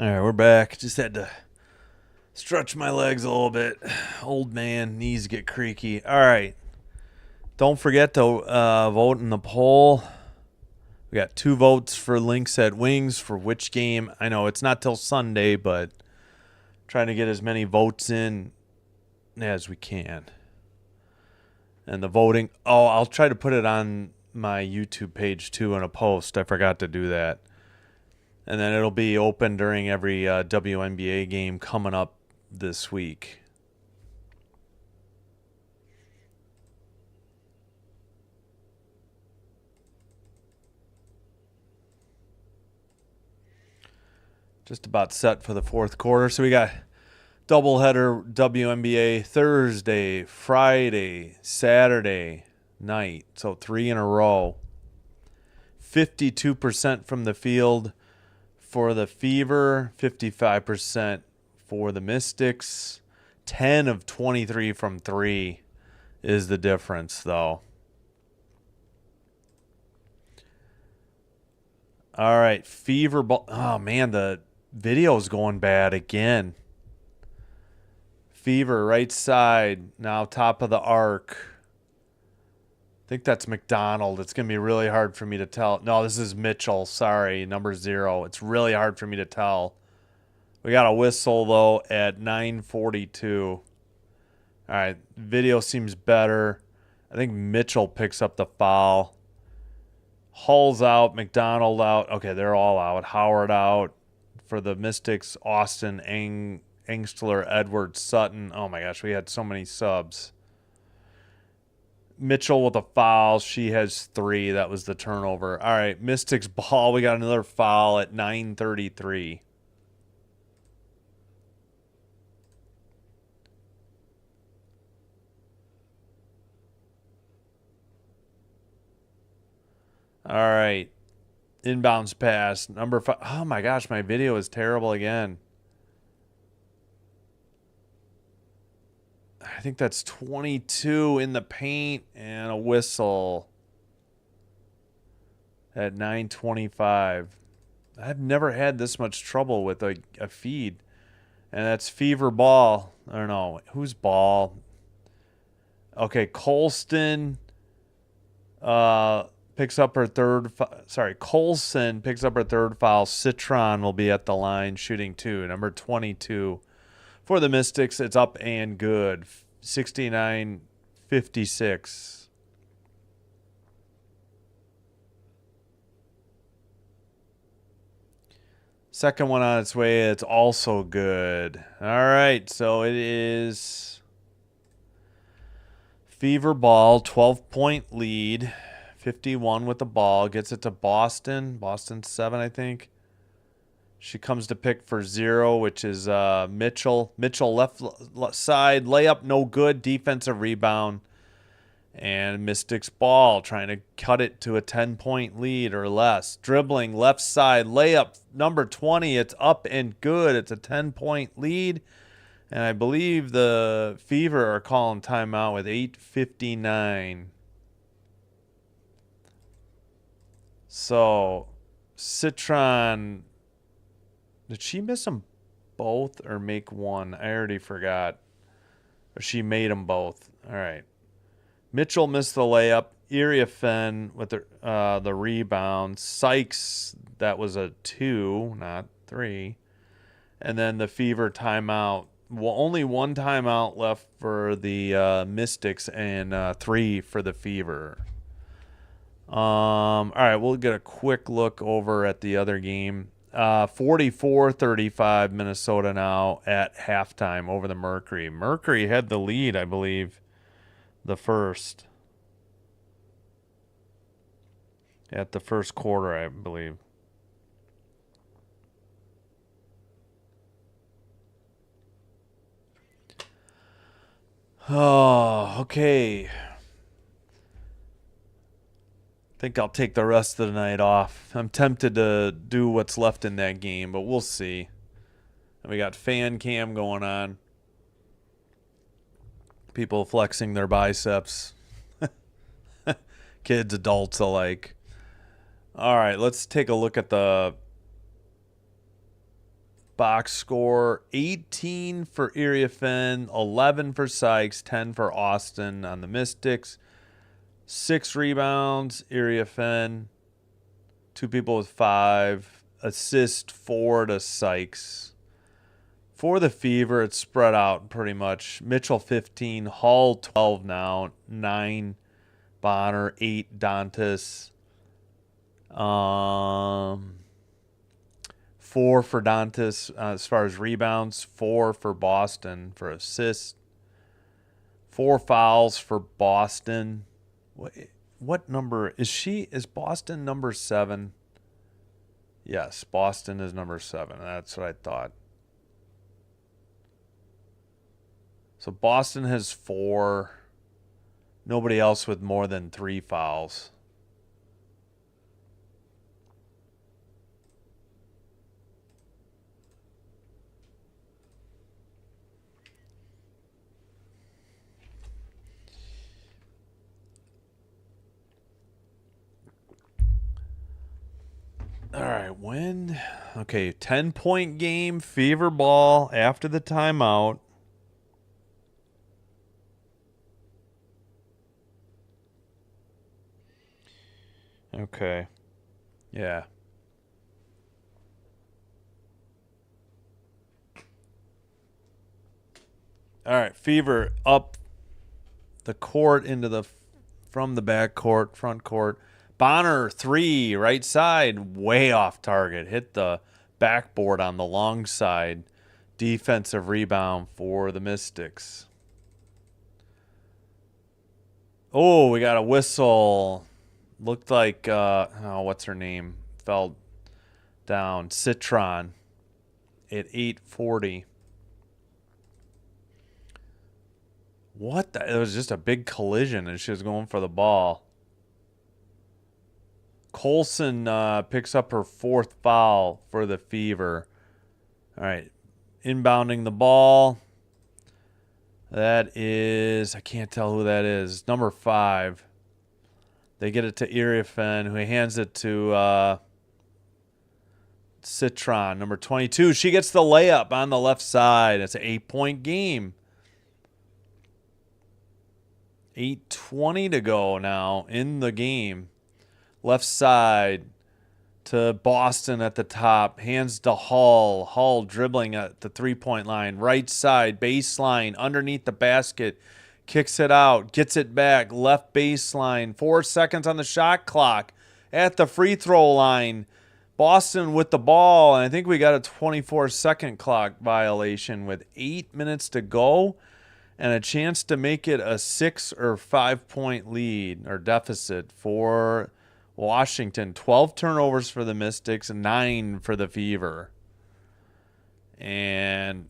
All right, we're back. Just had to stretch my legs a little bit. Old man, knees get creaky. All right. Don't forget to vote in the poll. We got 2 votes for Lynx at Wings for which game. I know it's not till Sunday, but trying to get as many votes in as we can. And the voting, I'll try to put it on my YouTube page too in a post. I forgot to do that. And then it'll be open during every WNBA game coming up this week. Just about set for the fourth quarter. So we got doubleheader WNBA Thursday, Friday, Saturday night. So 3 in a row. 52% from the field for the Fever, 55% for the Mystics. 10 of 23 from 3 is the difference, though. All right, Fever ball. Oh, man, the video's going bad again. Fever, right side, now top of the arc. I think that's McDonald. It's going to be really hard for me to tell. No, this is Mitchell. Sorry, number 0. It's really hard for me to tell. We got a whistle, though, at 9:42. All right, video seems better. I think Mitchell picks up the foul. Hull's out, McDonald out. Okay, they're all out. Howard out. For the Mystics, Austin, Engstler, Edwards, Sutton. Oh, my gosh, we had so many subs. Mitchell with a foul. She has 3. That was the turnover. All right, Mystics ball. We got another foul at 9:33. All right. Inbounds pass. Number 5. Oh, my gosh, my video is terrible again. I think that's 22 in the paint and a whistle at 9:25. I've never had this much trouble with a feed. And that's Fever ball. I don't know. Who's ball? Okay, Colston picks up her third. Colson picks up her third foul. Citron will be at the line shooting 2. Number 22 for the Mystics. It's up and good. 69-56. Second one on its way. It's also good. All right, so it is Fever ball, 12-point lead. 51 with the ball. Gets it to Boston. Boston 7, I think. She comes to pick for 0, which is Mitchell. Mitchell left side. Layup, no good. Defensive rebound. And Mystics ball, trying to cut it to a 10-point lead or less. Dribbling, left side. Layup, number 20. It's up and good. It's a 10-point lead. And I believe the Fever are calling timeout with 8:59. So, Citron, did she miss them both or make one? I already forgot. Or she made them both. All right. Mitchell missed the layup. Iriafen with the rebound. Sykes, that was a 2, not 3. And then the Fever timeout. Well, only 1 timeout left for the Mystics and 3 for the Fever. All right, we'll get a quick look over at the other game. 44-35 Minnesota now at halftime over the Mercury. Mercury had the lead, I believe, the first. At the first quarter, I believe. Oh, okay. I think I'll take the rest of the night off. I'm tempted to do what's left in that game, but we'll see. And we got fan cam going on. People flexing their biceps. Kids, adults alike. All right, let's take a look at the box score, 18 for Iriafen, 11 for Sykes, 10 for Austin on the Mystics. 6 rebounds, Iriafen. 2 people with 5. Assist 4 to Sykes. For the Fever, it's spread out pretty much. Mitchell 15, Hall 12 now, 9 Bonner, 8 Dantas. 4 for Dantas as far as rebounds, 4 for Boston for assists, 4 fouls for Boston. What number is she? Is Boston number 7? Yes, Boston is number 7. That's what I thought. So Boston has 4. Nobody else with more than 3 fouls. All right, when? Okay, 10-point game, Fever ball after the timeout. Okay. Yeah. All right, Fever up the court from the back court, front court. Bonner 3, right side, way off target. Hit the backboard on the long side. Defensive rebound for the Mystics. Oh, we got a whistle. Looked like, what's her name? Fell down. Citron at 8:40. What? It was just a big collision, and she was going for the ball. Colson picks up her 4th foul for the Fever. All right. Inbounding the ball. That is, I can't tell who that is. Number 5. They get it to Iriafen, who hands it to Citron, number 22. She gets the layup on the left side. It's an 8-point game. 8:20 to go now in the game. Left side to Boston at the top. Hands to Hall. Hall dribbling at the 3-point line. Right side, baseline, underneath the basket. Kicks it out. Gets it back. Left baseline. 4 seconds on the shot clock. At the free throw line. Boston with the ball. And I think we got a 24-second clock violation with 8 minutes to go. And a chance to make it a 6 or 5-point lead or deficit for Washington. 12 turnovers for the Mystics, 9 for the Fever. And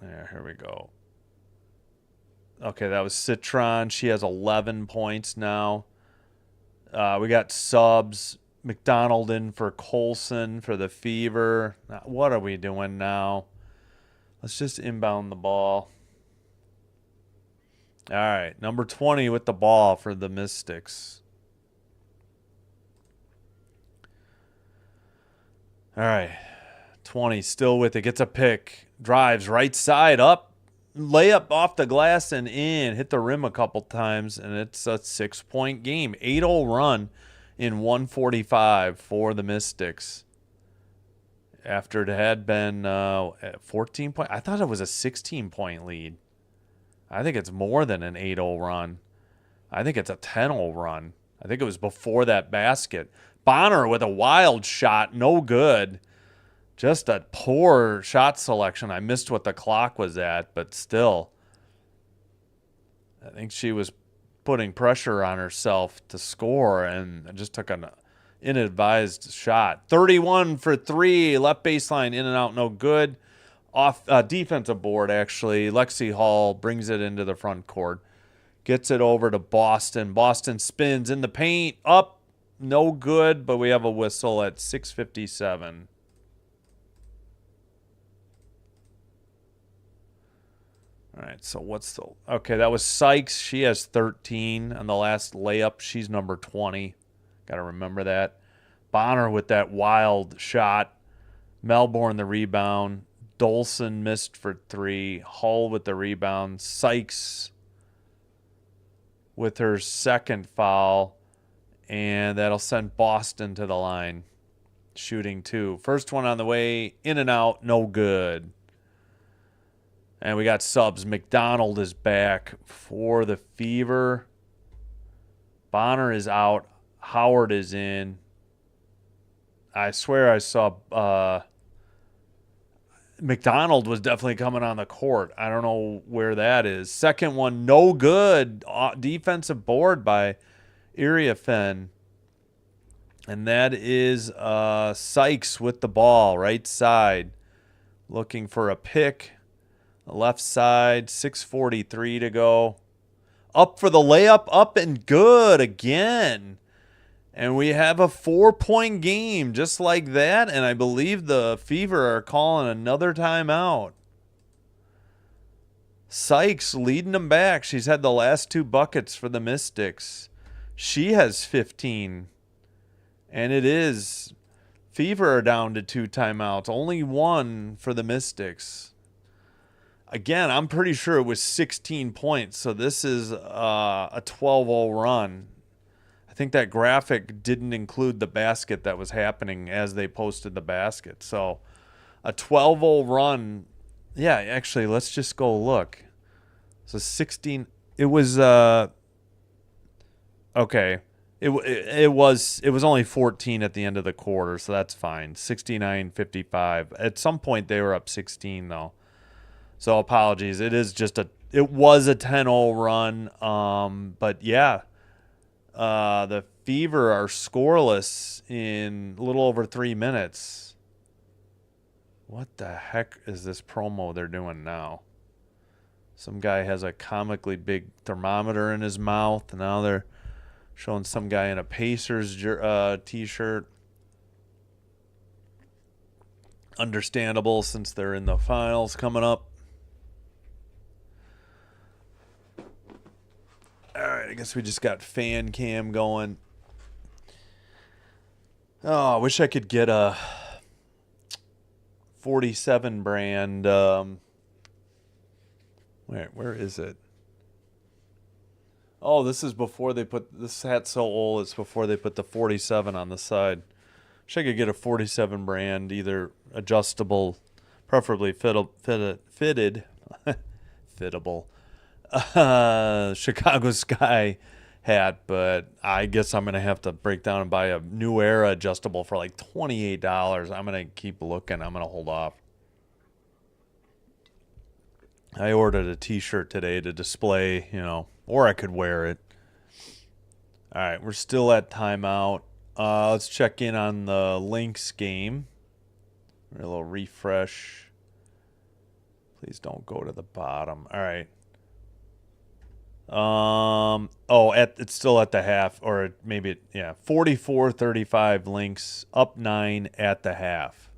here we go. Okay, that was Citron. She has 11 points now. We got subs. McDonald in for Colson for the Fever. What are we doing now? Let's just inbound the ball. All right, number 20 with the ball for the Mystics. All right, 20 still with it. Gets a pick. Drives right side up. Layup off the glass and in. Hit the rim a couple times, and it's a 6-point game. 8-0 run in 145 for the Mystics. After it had been 14 point. I thought it was a 16-point lead. I think it's more than an 8-0 run. I think it's a 10-0 run. I think it was before that basket. Bonner with a wild shot, no good. Just a poor shot selection. I missed what the clock was at, but still. I think she was putting pressure on herself to score and just took an inadvised shot. 31 for 3, left baseline, in and out, no good. Off defensive board, actually. Lexi Hall brings it into the front court. Gets it over to Boston. Boston spins in the paint. Up. No good, but we have a whistle at 6:57. All right, so what's the... Okay, that was Sykes. She has 13 on the last layup. She's number 20. Got to remember that. Bonner with that wild shot. Melbourne the rebound. Dolson missed for 3. Hull with the rebound. Sykes with her second foul. And that'll send Boston to the line. Shooting 2. First one on the way. In and out. No good. And we got subs. McDonald is back for the Fever. Bonner is out. Howard is in. I swear I saw McDonald was definitely coming on the court. I don't know where that is. Second one, no good. Defensive board by Iriafen. And that is Sykes with the ball, right side. Looking for a pick. Left side, 6:43 to go. Up for the layup, up and good again. And we have a 4-point game just like that. And I believe the Fever are calling another timeout. Sykes leading them back. She's had the last 2 buckets for the Mystics. She has 15. And it is Fever are down to 2 timeouts. Only 1 for the Mystics. Again, I'm pretty sure it was 16 points. So this is a 12-0 run. I think that graphic didn't include the basket that was happening as they posted the basket. So a 12-0 run. Yeah, actually, let's just go look. So 16. It was okay. It was only 14 at the end of the quarter, so that's fine. 69-55. At some point they were up 16 though. So apologies. It was a 10-0 run. But yeah. The Fever are scoreless in a little over 3 minutes. What the heck is this promo they're doing now? Some guy has a comically big thermometer in his mouth. And now they're showing some guy in a Pacers t-shirt. Understandable since they're in the finals coming up. All right, I guess we just got fan cam going. Oh, I wish I could get a 47 brand. Where is it? Oh, this is before they put this hat's so old. It's before they put the 47 on the side. Wish I could get a 47 brand, either adjustable, preferably fitted, fittable. Chicago Sky hat, but I guess I'm gonna have to break down and buy a New Era adjustable for like $28. I'm gonna keep looking. I'm gonna hold off. I ordered a t-shirt today to display, or I could wear it. All right, we're still at timeout. Let's check in on the Lynx game. A little refresh. Please don't go to the bottom. All right. It's still at the half, or maybe 44-35 Lynx, up 9 at the half.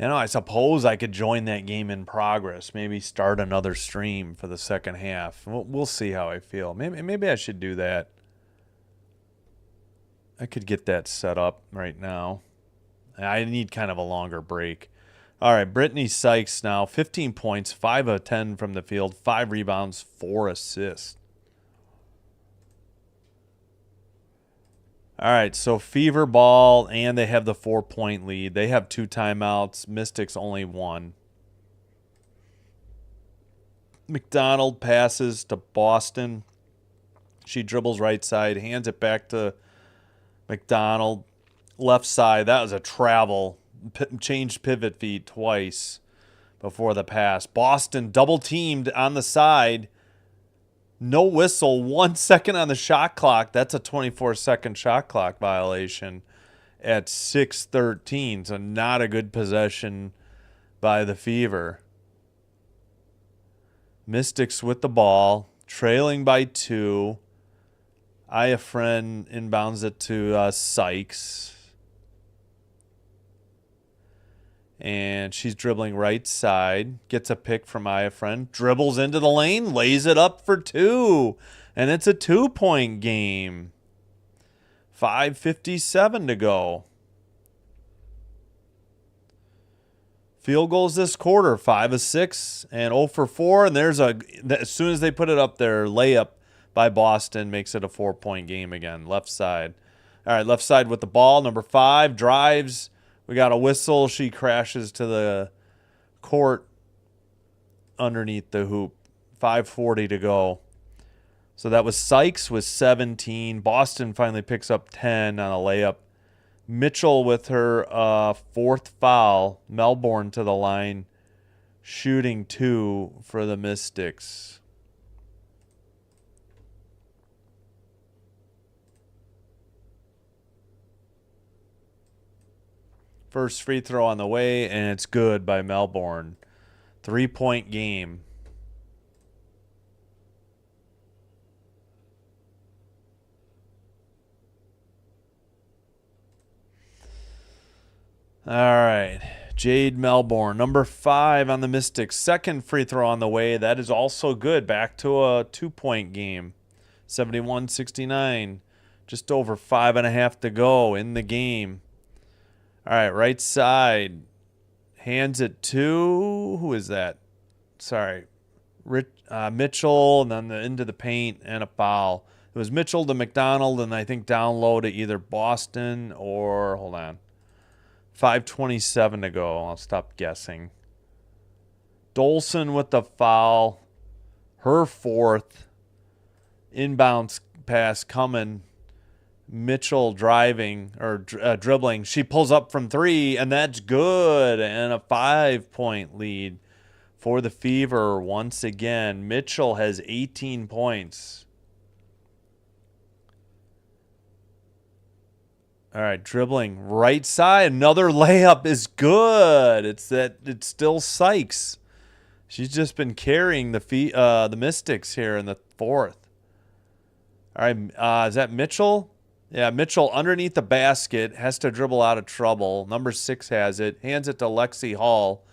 I suppose I could join that game in progress. Maybe start another stream for the second half. We'll see how I feel. Maybe I should do that. I could get that set up right now. I need kind of a longer break. All right, Brittany Sykes now, 15 points, 5 of 10 from the field, 5 rebounds, 4 assists. All right, so Fever ball, and they have the 4-point lead. They have 2 timeouts. Mystics only 1. McDonald passes to Boston. She dribbles right side, hands it back to McDonald. Left side, that was a travel. Changed pivot feet twice before the pass. Boston double teamed on the side. No whistle. 1 second on the shot clock. That's a 24-second shot clock violation at 6:13. So not a good possession by the Fever. Mystics with the ball, trailing by 2. Iafren inbounds it to Sykes. And she's dribbling right side. Gets a pick from Iafren. Dribbles into the lane. Lays it up for 2. And it's a 2-point game. 5:57 to go. Field goals this quarter, 5 of 6 and 0 for 4. And there's as soon as they put it up there, layup by Boston makes it a 4-point game again. Left side. All right, left side with the ball. Number 5 drives. We got a whistle. She crashes to the court underneath the hoop. 5:40 to go. So that was Sykes with 17. Boston finally picks up 10 on a layup. Mitchell with her 4th foul. Melbourne to the line, shooting 2 for the Mystics. First free throw on the way, and it's good by Melbourne. 3-point game. All right. Jade Melbourne, number 5 on the Mystics. Second free throw on the way. That is also good. Back to a 2-point game. 71-69. Just over 5.5 to go in the game. All right, right side. Hands it to, who is that? Sorry. Mitchell, and then into the paint and a foul. It was Mitchell to McDonald, and I think down low to either Boston or, hold on. 5:27 to go. I'll stop guessing. Dolson with the foul. Her 4th. Inbounds pass coming. Mitchell driving or dribbling. She pulls up from 3, and that's good. And a 5-point lead for the Fever once again. Mitchell has 18 points. All right, dribbling right side. Another layup is good. It's still Sykes. She's just been carrying the Mystics here in the 4th. All right, is that Mitchell? Yeah, Mitchell underneath the basket, has to dribble out of trouble. Number 6 has it. Hands it to Lexi Hall.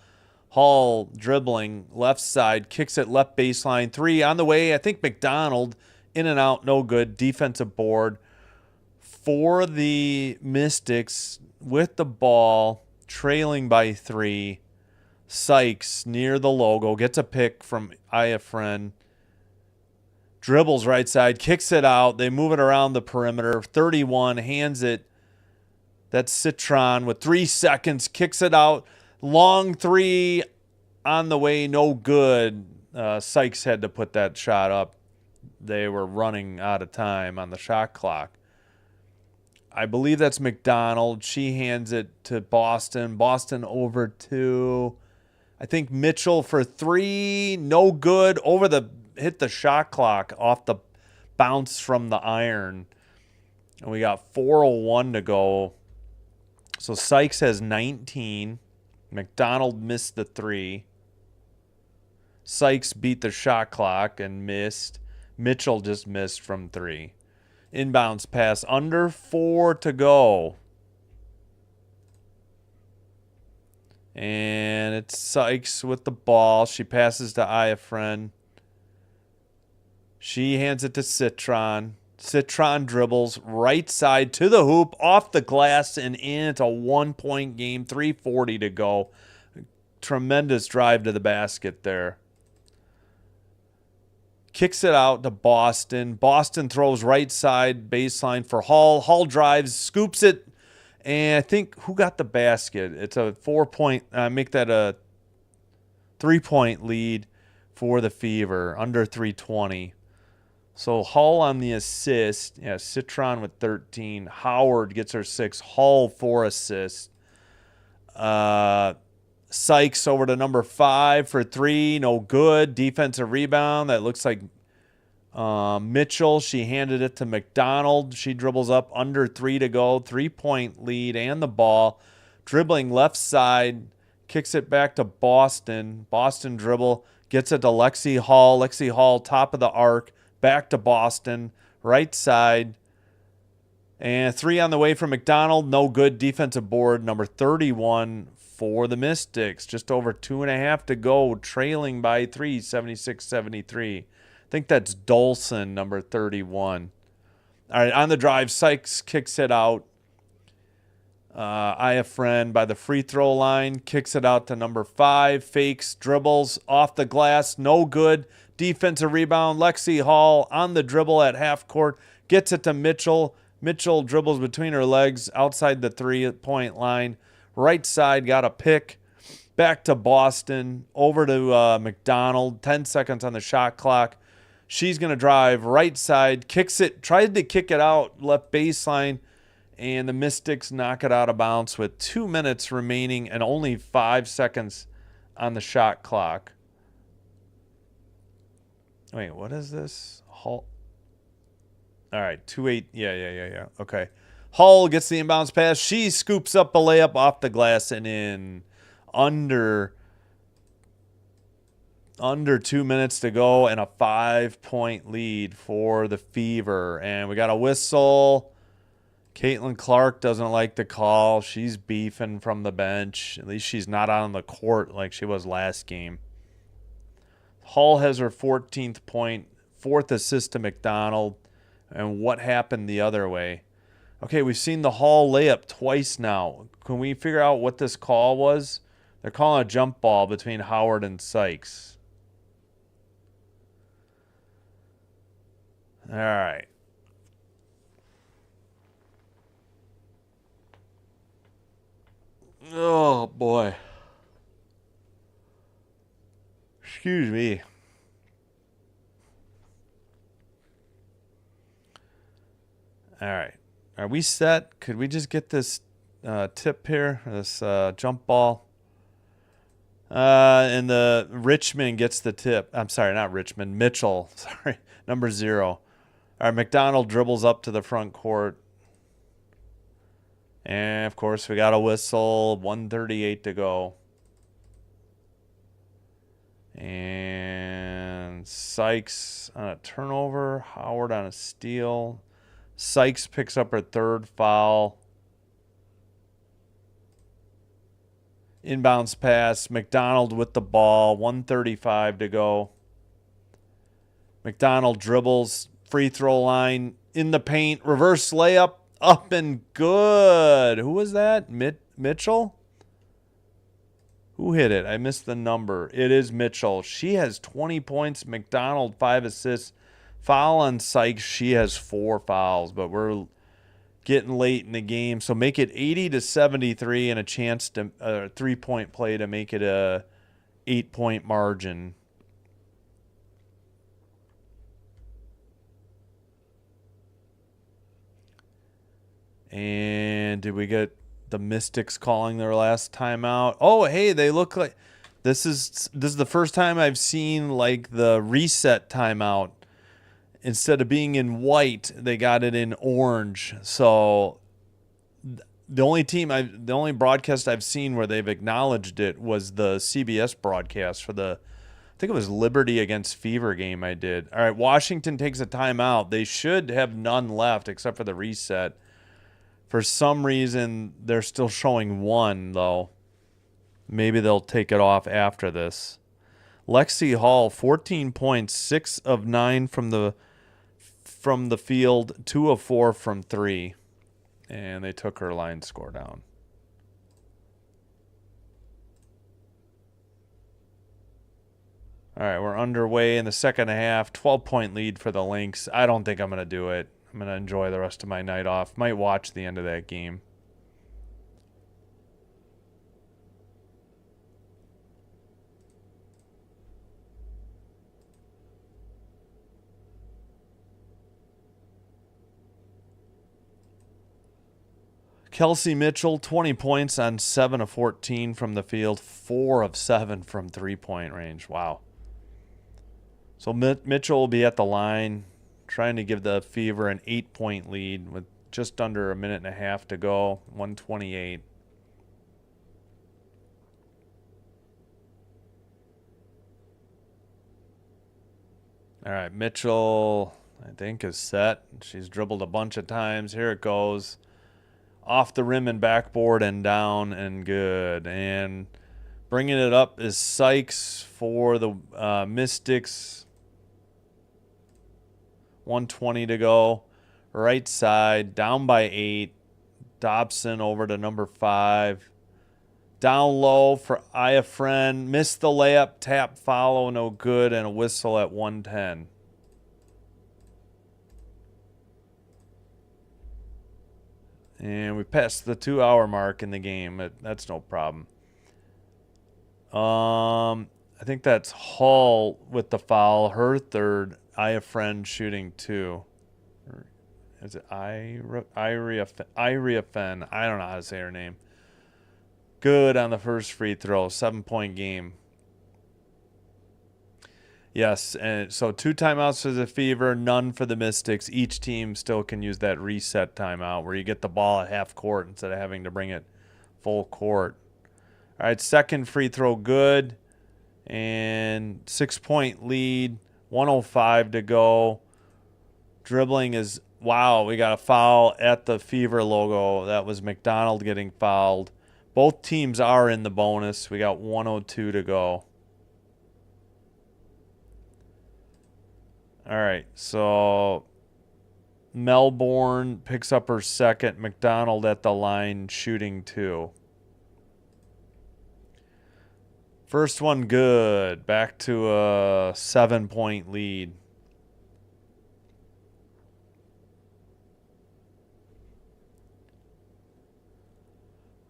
Hall dribbling left side, kicks it left baseline. 3 on the way. I think McDonald in and out, no good. Defensive board. For the Mystics with the ball, trailing by 3. Sykes near the logo, gets a pick from Iafren. Dribbles right side, kicks it out. They move it around the perimeter. 31, hands it. That's Citron with 3 seconds, kicks it out. Long 3 on the way, no good. Sykes had to put that shot up. They were running out of time on the shot clock. I believe that's McDonald. She hands it to Boston. Boston over 2. I think Mitchell for 3. No good. Hit the shot clock off the bounce from the iron. And we got 4:01 to go. So Sykes has 19. McDonald missed the 3. Sykes beat the shot clock and missed. Mitchell just missed from 3. Inbounds pass under 4 to go. And it's Sykes with the ball. She passes to Iafren. She hands it to Citron. Citron dribbles right side to the hoop, off the glass and in. It's a 1-point game, 3:40 to go. Tremendous drive to the basket there. Kicks it out to Boston. Boston throws right side baseline for Hall. Hall drives, scoops it, and I think who got the basket? It's a 4-point, make that a 3-point lead for the Fever, under 3:20. So Hall on the assist. Yeah, Citron with 13. Howard gets her 6. Hall 4 assists. Sykes over to number 5 for 3. No good. Defensive rebound. That looks like Mitchell. She handed it to McDonald. She dribbles up under 3 to go. 3-point lead and the ball. Dribbling left side. Kicks it back to Boston. Boston dribble. Gets it to Lexi Hall. Lexi Hall top of the arc. Back to Boston. Right side. And 3 on the way from McDonald. No good. Defensive board. Number 31 for the Mystics. Just over 2.5 to go. Trailing by 3. 76-73. I think that's Dolson, number 31. All right, on the drive, Sykes kicks it out. I have friend by the free throw line, kicks it out to number 5, fakes, dribbles off the glass, no good. Defensive rebound, Lexi Hall on the dribble at half court, gets it to Mitchell. Mitchell dribbles between her legs outside the 3-point line. Right side, got a pick. Back to Boston, over to McDonald, 10 seconds on the shot clock. She's going to drive right side, kicks it, tried to kick it out, left baseline, and the Mystics knock it out of bounds with 2 minutes remaining and only 5 seconds on the shot clock. Wait, what is this? Hull. All right, 2-8. Yeah. Okay. Hull gets the inbounds pass. She scoops up a layup off the glass and in under 2 minutes to go and a 5-point lead for the Fever. And we got a whistle. Caitlin Clark doesn't like the call. She's beefing from the bench. At least she's not on the court like she was last game. Hull has her 14th point, 4th assist to McDonald. And what happened the other way? Okay, we've seen the Hull layup twice now. Can we figure out what this call was? They're calling a jump ball between Howard and Sykes. All right. Oh, boy. Excuse me. All right. Are we set? Could we just get this tip here? This jump ball? And the Richmond gets the tip. I'm sorry, not Richmond. Mitchell. Sorry. Number 0. All right. McDonald dribbles up to the front court. And, of course, we got a whistle. 1:38 to go. And Sykes on a turnover. Howard on a steal. Sykes picks up her 3rd foul. Inbounds pass. McDonald with the ball. 1:35 to go. McDonald dribbles. Free throw line. In the paint. Reverse layup. Up and good. Who was that? Mitchell? Who hit it? I missed the number. It is Mitchell. She has 20 points. McDonald, 5 assists. Foul on Sykes. She has 4 fouls, but we're getting late in the game. So make it 80-73 and a chance to a 3-point play to make it a 8-point margin. And did we get the Mystics calling their last timeout? Oh, hey, they look like this is the first time I've seen like the reset timeout. Instead of being in white, they got it in orange. So the only broadcast I've seen where they've acknowledged it was the CBS broadcast for I think it was Liberty against Fever game I did. All right, Washington takes a timeout. They should have none left except for the reset. For some reason, they're still showing 1, though. Maybe they'll take it off after this. Lexi Hall, 14 points, 6 of 9 from the field, 2 of 4 from 3. And they took her line score down. All right, we're underway in the second half. 12-point lead for the Lynx. I don't think I'm going to do it. I'm going to enjoy the rest of my night off. Might watch the end of that game. Kelsey Mitchell, 20 points on 7 of 14 from the field, 4 of 7 from 3-point range. Wow. So Mitchell will be at the line, trying to give the Fever an 8-point lead with just under a minute and a half to go, 128. All right, Mitchell, I think, is set. She's dribbled a bunch of times. Here it goes. Off the rim and backboard and down and good. And bringing it up is Sykes for the Mystics. 120 to go. Right side, down by 8. Dobson over to number 5. Down low for Iafren. Missed the layup. Tap, follow, no good, and a whistle at 110. And we passed the 2-hour mark in the game. That's no problem. I think that's Hall with the foul. Her third. Iafren shooting 2. Is it Iria Fenn? I don't know how to say her name. Good on the first free throw. 7-point game. Yes, and so 2 timeouts for the Fever, none for the Mystics. Each team still can use that reset timeout where you get the ball at half court instead of having to bring it full court. All right, second free throw good. And 6-point lead, 1:05 to go. Dribbling is, wow, we got a foul at the Fever logo. That was McDonald getting fouled. Both teams are in the bonus. We got 1:02 to go. All right, so Melbourne picks up her second. McDonald at the line shooting 2. First one good. Back to a 7-point lead.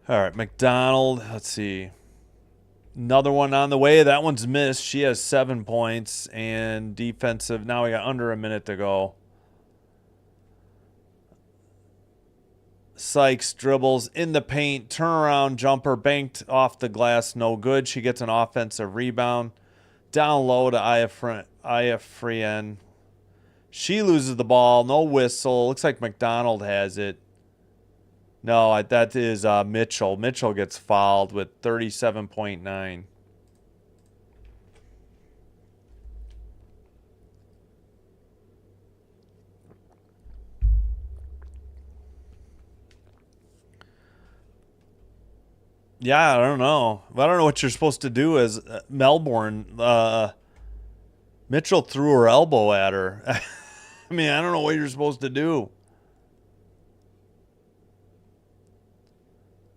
All right, McDonald, let's see. Another one on the way. That one's missed. She has 7 points and defensive. Now we got under a minute to go. Sykes dribbles in the paint. Turnaround jumper banked off the glass. No good. She gets an offensive rebound. Down low to Iafren. She loses the ball. No whistle. Looks like McDonald has it. No, that is Mitchell. Mitchell gets fouled with 37.9. Yeah, I don't know. I don't know what you're supposed to do as Melbourne. Mitchell threw her elbow at her. I mean, I don't know what you're supposed to do.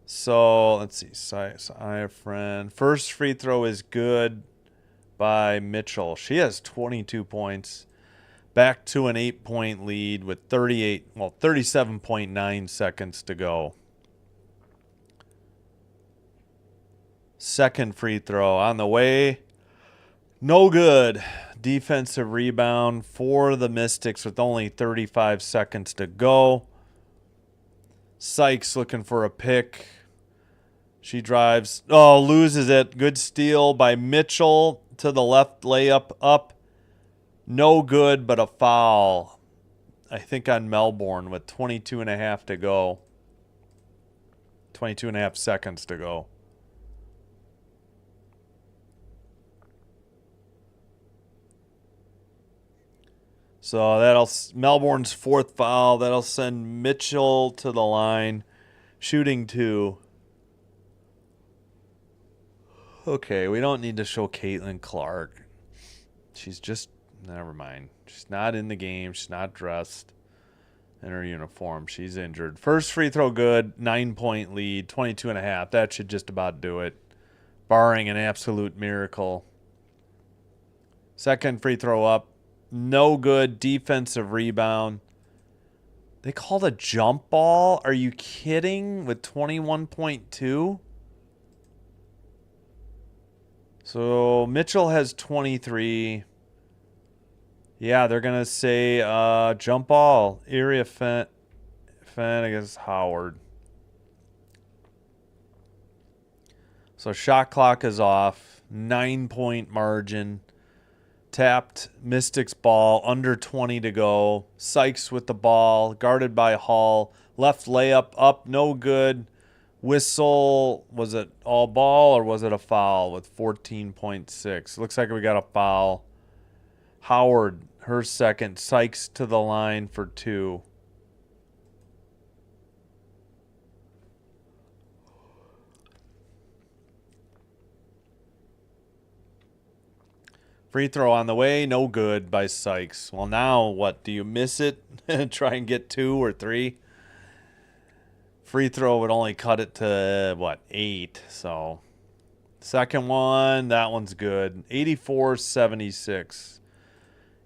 So let's see. Iafren. First free throw is good by Mitchell. She has 22 points. Back to an 8-point lead with 37.9 seconds to go. Second free throw on the way. No good. Defensive rebound for the Mystics with only 35 seconds to go. Sykes looking for a pick. She drives. Oh, loses it. Good steal by Mitchell to the left, layup up. No good, but a foul. I think on Melbourne with 22 and a half to go. 22 and a half seconds to go. So that'll Melbourne's fourth foul. That'll send Mitchell to the line, shooting 2. Okay, we don't need to show Caitlin Clark. She's just, never mind. She's not in the game. She's not dressed in her uniform. She's injured. First free throw good. 9-point lead. 22 and a half. That should just about do it, barring an absolute miracle. Second free throw up. No good. Defensive rebound. They called a jump ball? Are you kidding? With 21.2? So Mitchell has 23. Yeah, they're going to say jump ball. Area Fenn against Howard. So shot clock is off. 9-point margin. Tapped Mystics ball. Under 20 to go. Sykes with the ball. Guarded by Hall. Left layup up. No good. Whistle, was it all ball or was it a foul with 14.6? Looks like we got a foul. Howard, her second. Sykes to the line for 2. Free throw on the way, no good by Sykes. Well, now what? Do you miss it? Try and get 2 or 3? Free throw would only cut it to, what, 8. So, second one, that one's good. 84-76.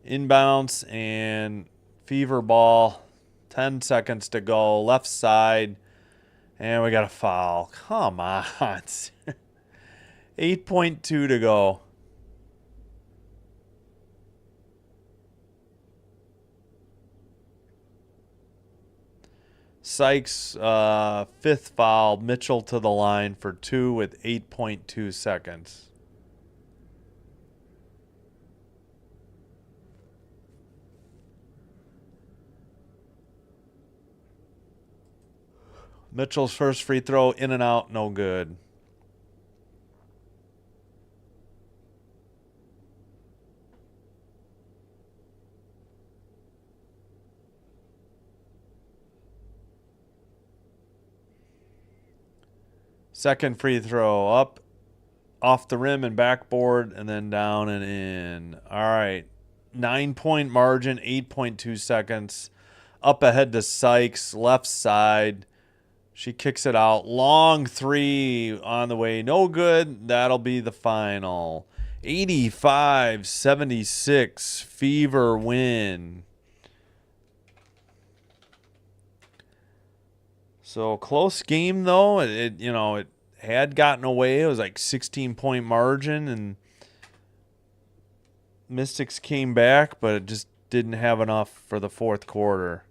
Inbounds and Fever ball. 10 seconds to go. Left side. And we got a foul. Come on. 8.2 to go. Sykes, fifth foul. Mitchell to the line for 2 with 8.2 seconds. Mitchell's first free throw, in and out, no good. Second free throw, up, off the rim and backboard, and then down and in. All right. 9-point margin, 8.2 seconds. Up ahead to Sykes, left side. She kicks it out. Long three on the way. No good. That'll be the final. 85-76. Fever win. So close game though. It had gotten away. It was like 16-point margin, and Mystics came back, but it just didn't have enough for the fourth quarter.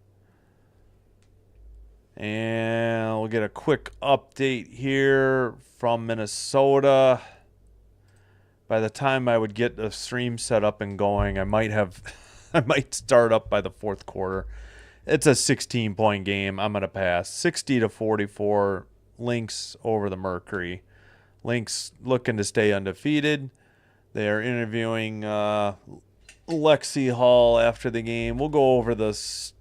And we'll get a quick update here from Minnesota. By the time I would get the stream set up and going, I might start up by the fourth quarter. It's a 16-point game. I'm going to pass. 60-44, Lynx over the Mercury. Lynx looking to stay undefeated. They are interviewing Lexi Hall after the game. We'll go over the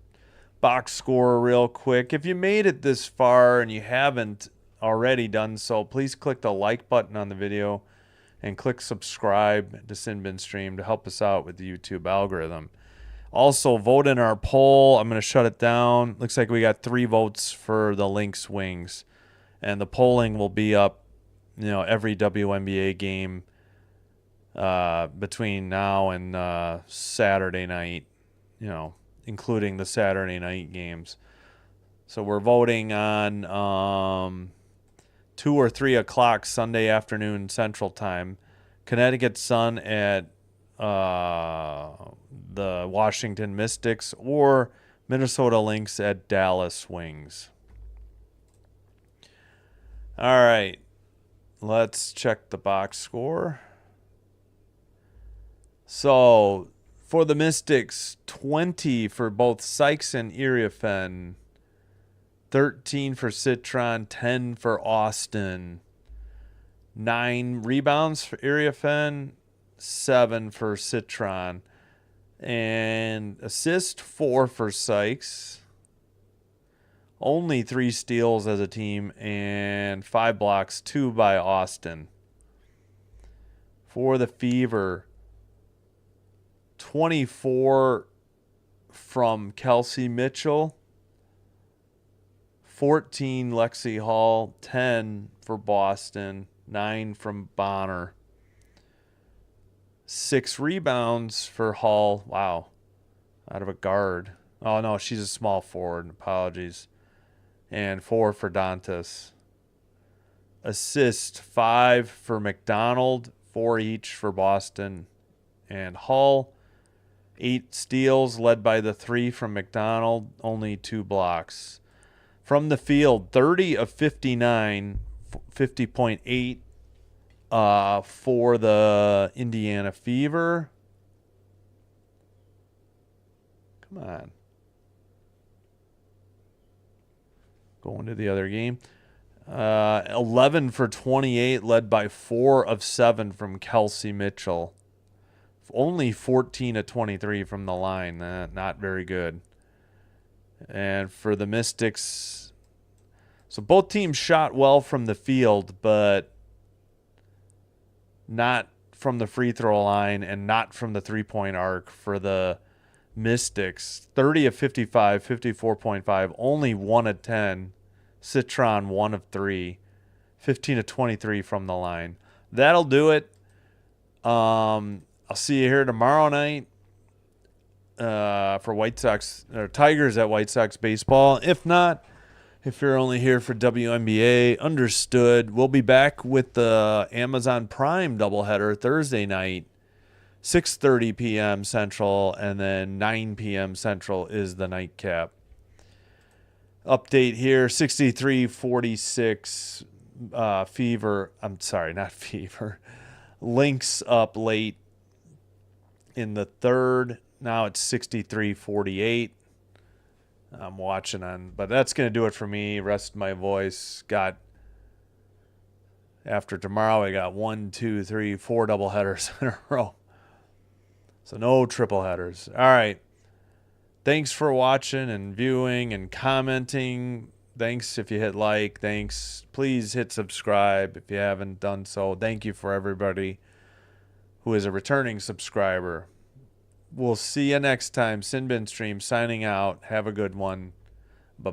box score real quick. If you made it this far and you haven't already done so, please click the like button on the video and click subscribe to Sin Bin Stream to help us out with the YouTube algorithm. Also, vote in our poll. I'm going to shut it down. Looks like we got 3 votes for the Lynx Wings. And the polling will be up, every WNBA game between now and Saturday night, including the Saturday night games. So we're voting on 2 or 3 o'clock Sunday afternoon Central Time. Connecticut Sun at the Washington Mystics, or Minnesota Lynx at Dallas Wings. All right, let's check the box score. So for the Mystics, 20 for both Sykes and Iriafen, 13 for Citron, 10 for Austin, 9 rebounds for Iriafen, 7 for Citron, and assist 4 for Sykes. Only 3 steals as a team, and 5 blocks, 2 by Austin. For the Fever, 24 from Kelsey Mitchell, 14 Lexi Hall, 10 for Boston, 9 from Bonner. 6 rebounds for Hall. Wow. Out of a guard. Oh, no, she's a small forward. Apologies. And 4 for Dantas. Assist 5 for McDonald, 4 each for Boston and Hull. 8 steals led by the 3 from McDonald, only 2 blocks. From the field, 30 of 59, 50.8 for the Indiana Fever. Come on. Going to the other game. 11 for 28, led by 4 of 7 from Kelsey Mitchell. Only 14 of 23 from the line. Not very good. And for the Mystics, so both teams shot well from the field, but not from the free throw line and not from the three-point arc for the Mystics. 30 of 55, 54.5, only 1 of 10, Citron 1 of 3, 15 to 23 from the line. That'll do it. I'll see you here tomorrow night for White Sox or Tigers at White Sox baseball. If not, if you're only here for WNBA, understood. We'll be back with the Amazon Prime doubleheader Thursday night, 6:30 p.m. Central, and then 9 p.m. Central is the nightcap. Update here, 63-46 Fever. I'm sorry, not Fever. Lynx up late in the third. Now it's 63-48. I'm watching on, but that's going to do it for me. Rest my voice. After tomorrow, I got 1, 2, 3, 4 double headers in a row. So no triple headers. All right. Thanks for watching and viewing and commenting. Thanks if you hit like. Thanks. Please hit subscribe if you haven't done so. Thank you for everybody who is a returning subscriber. We'll see you next time. Sinbin Stream signing out. Have a good one.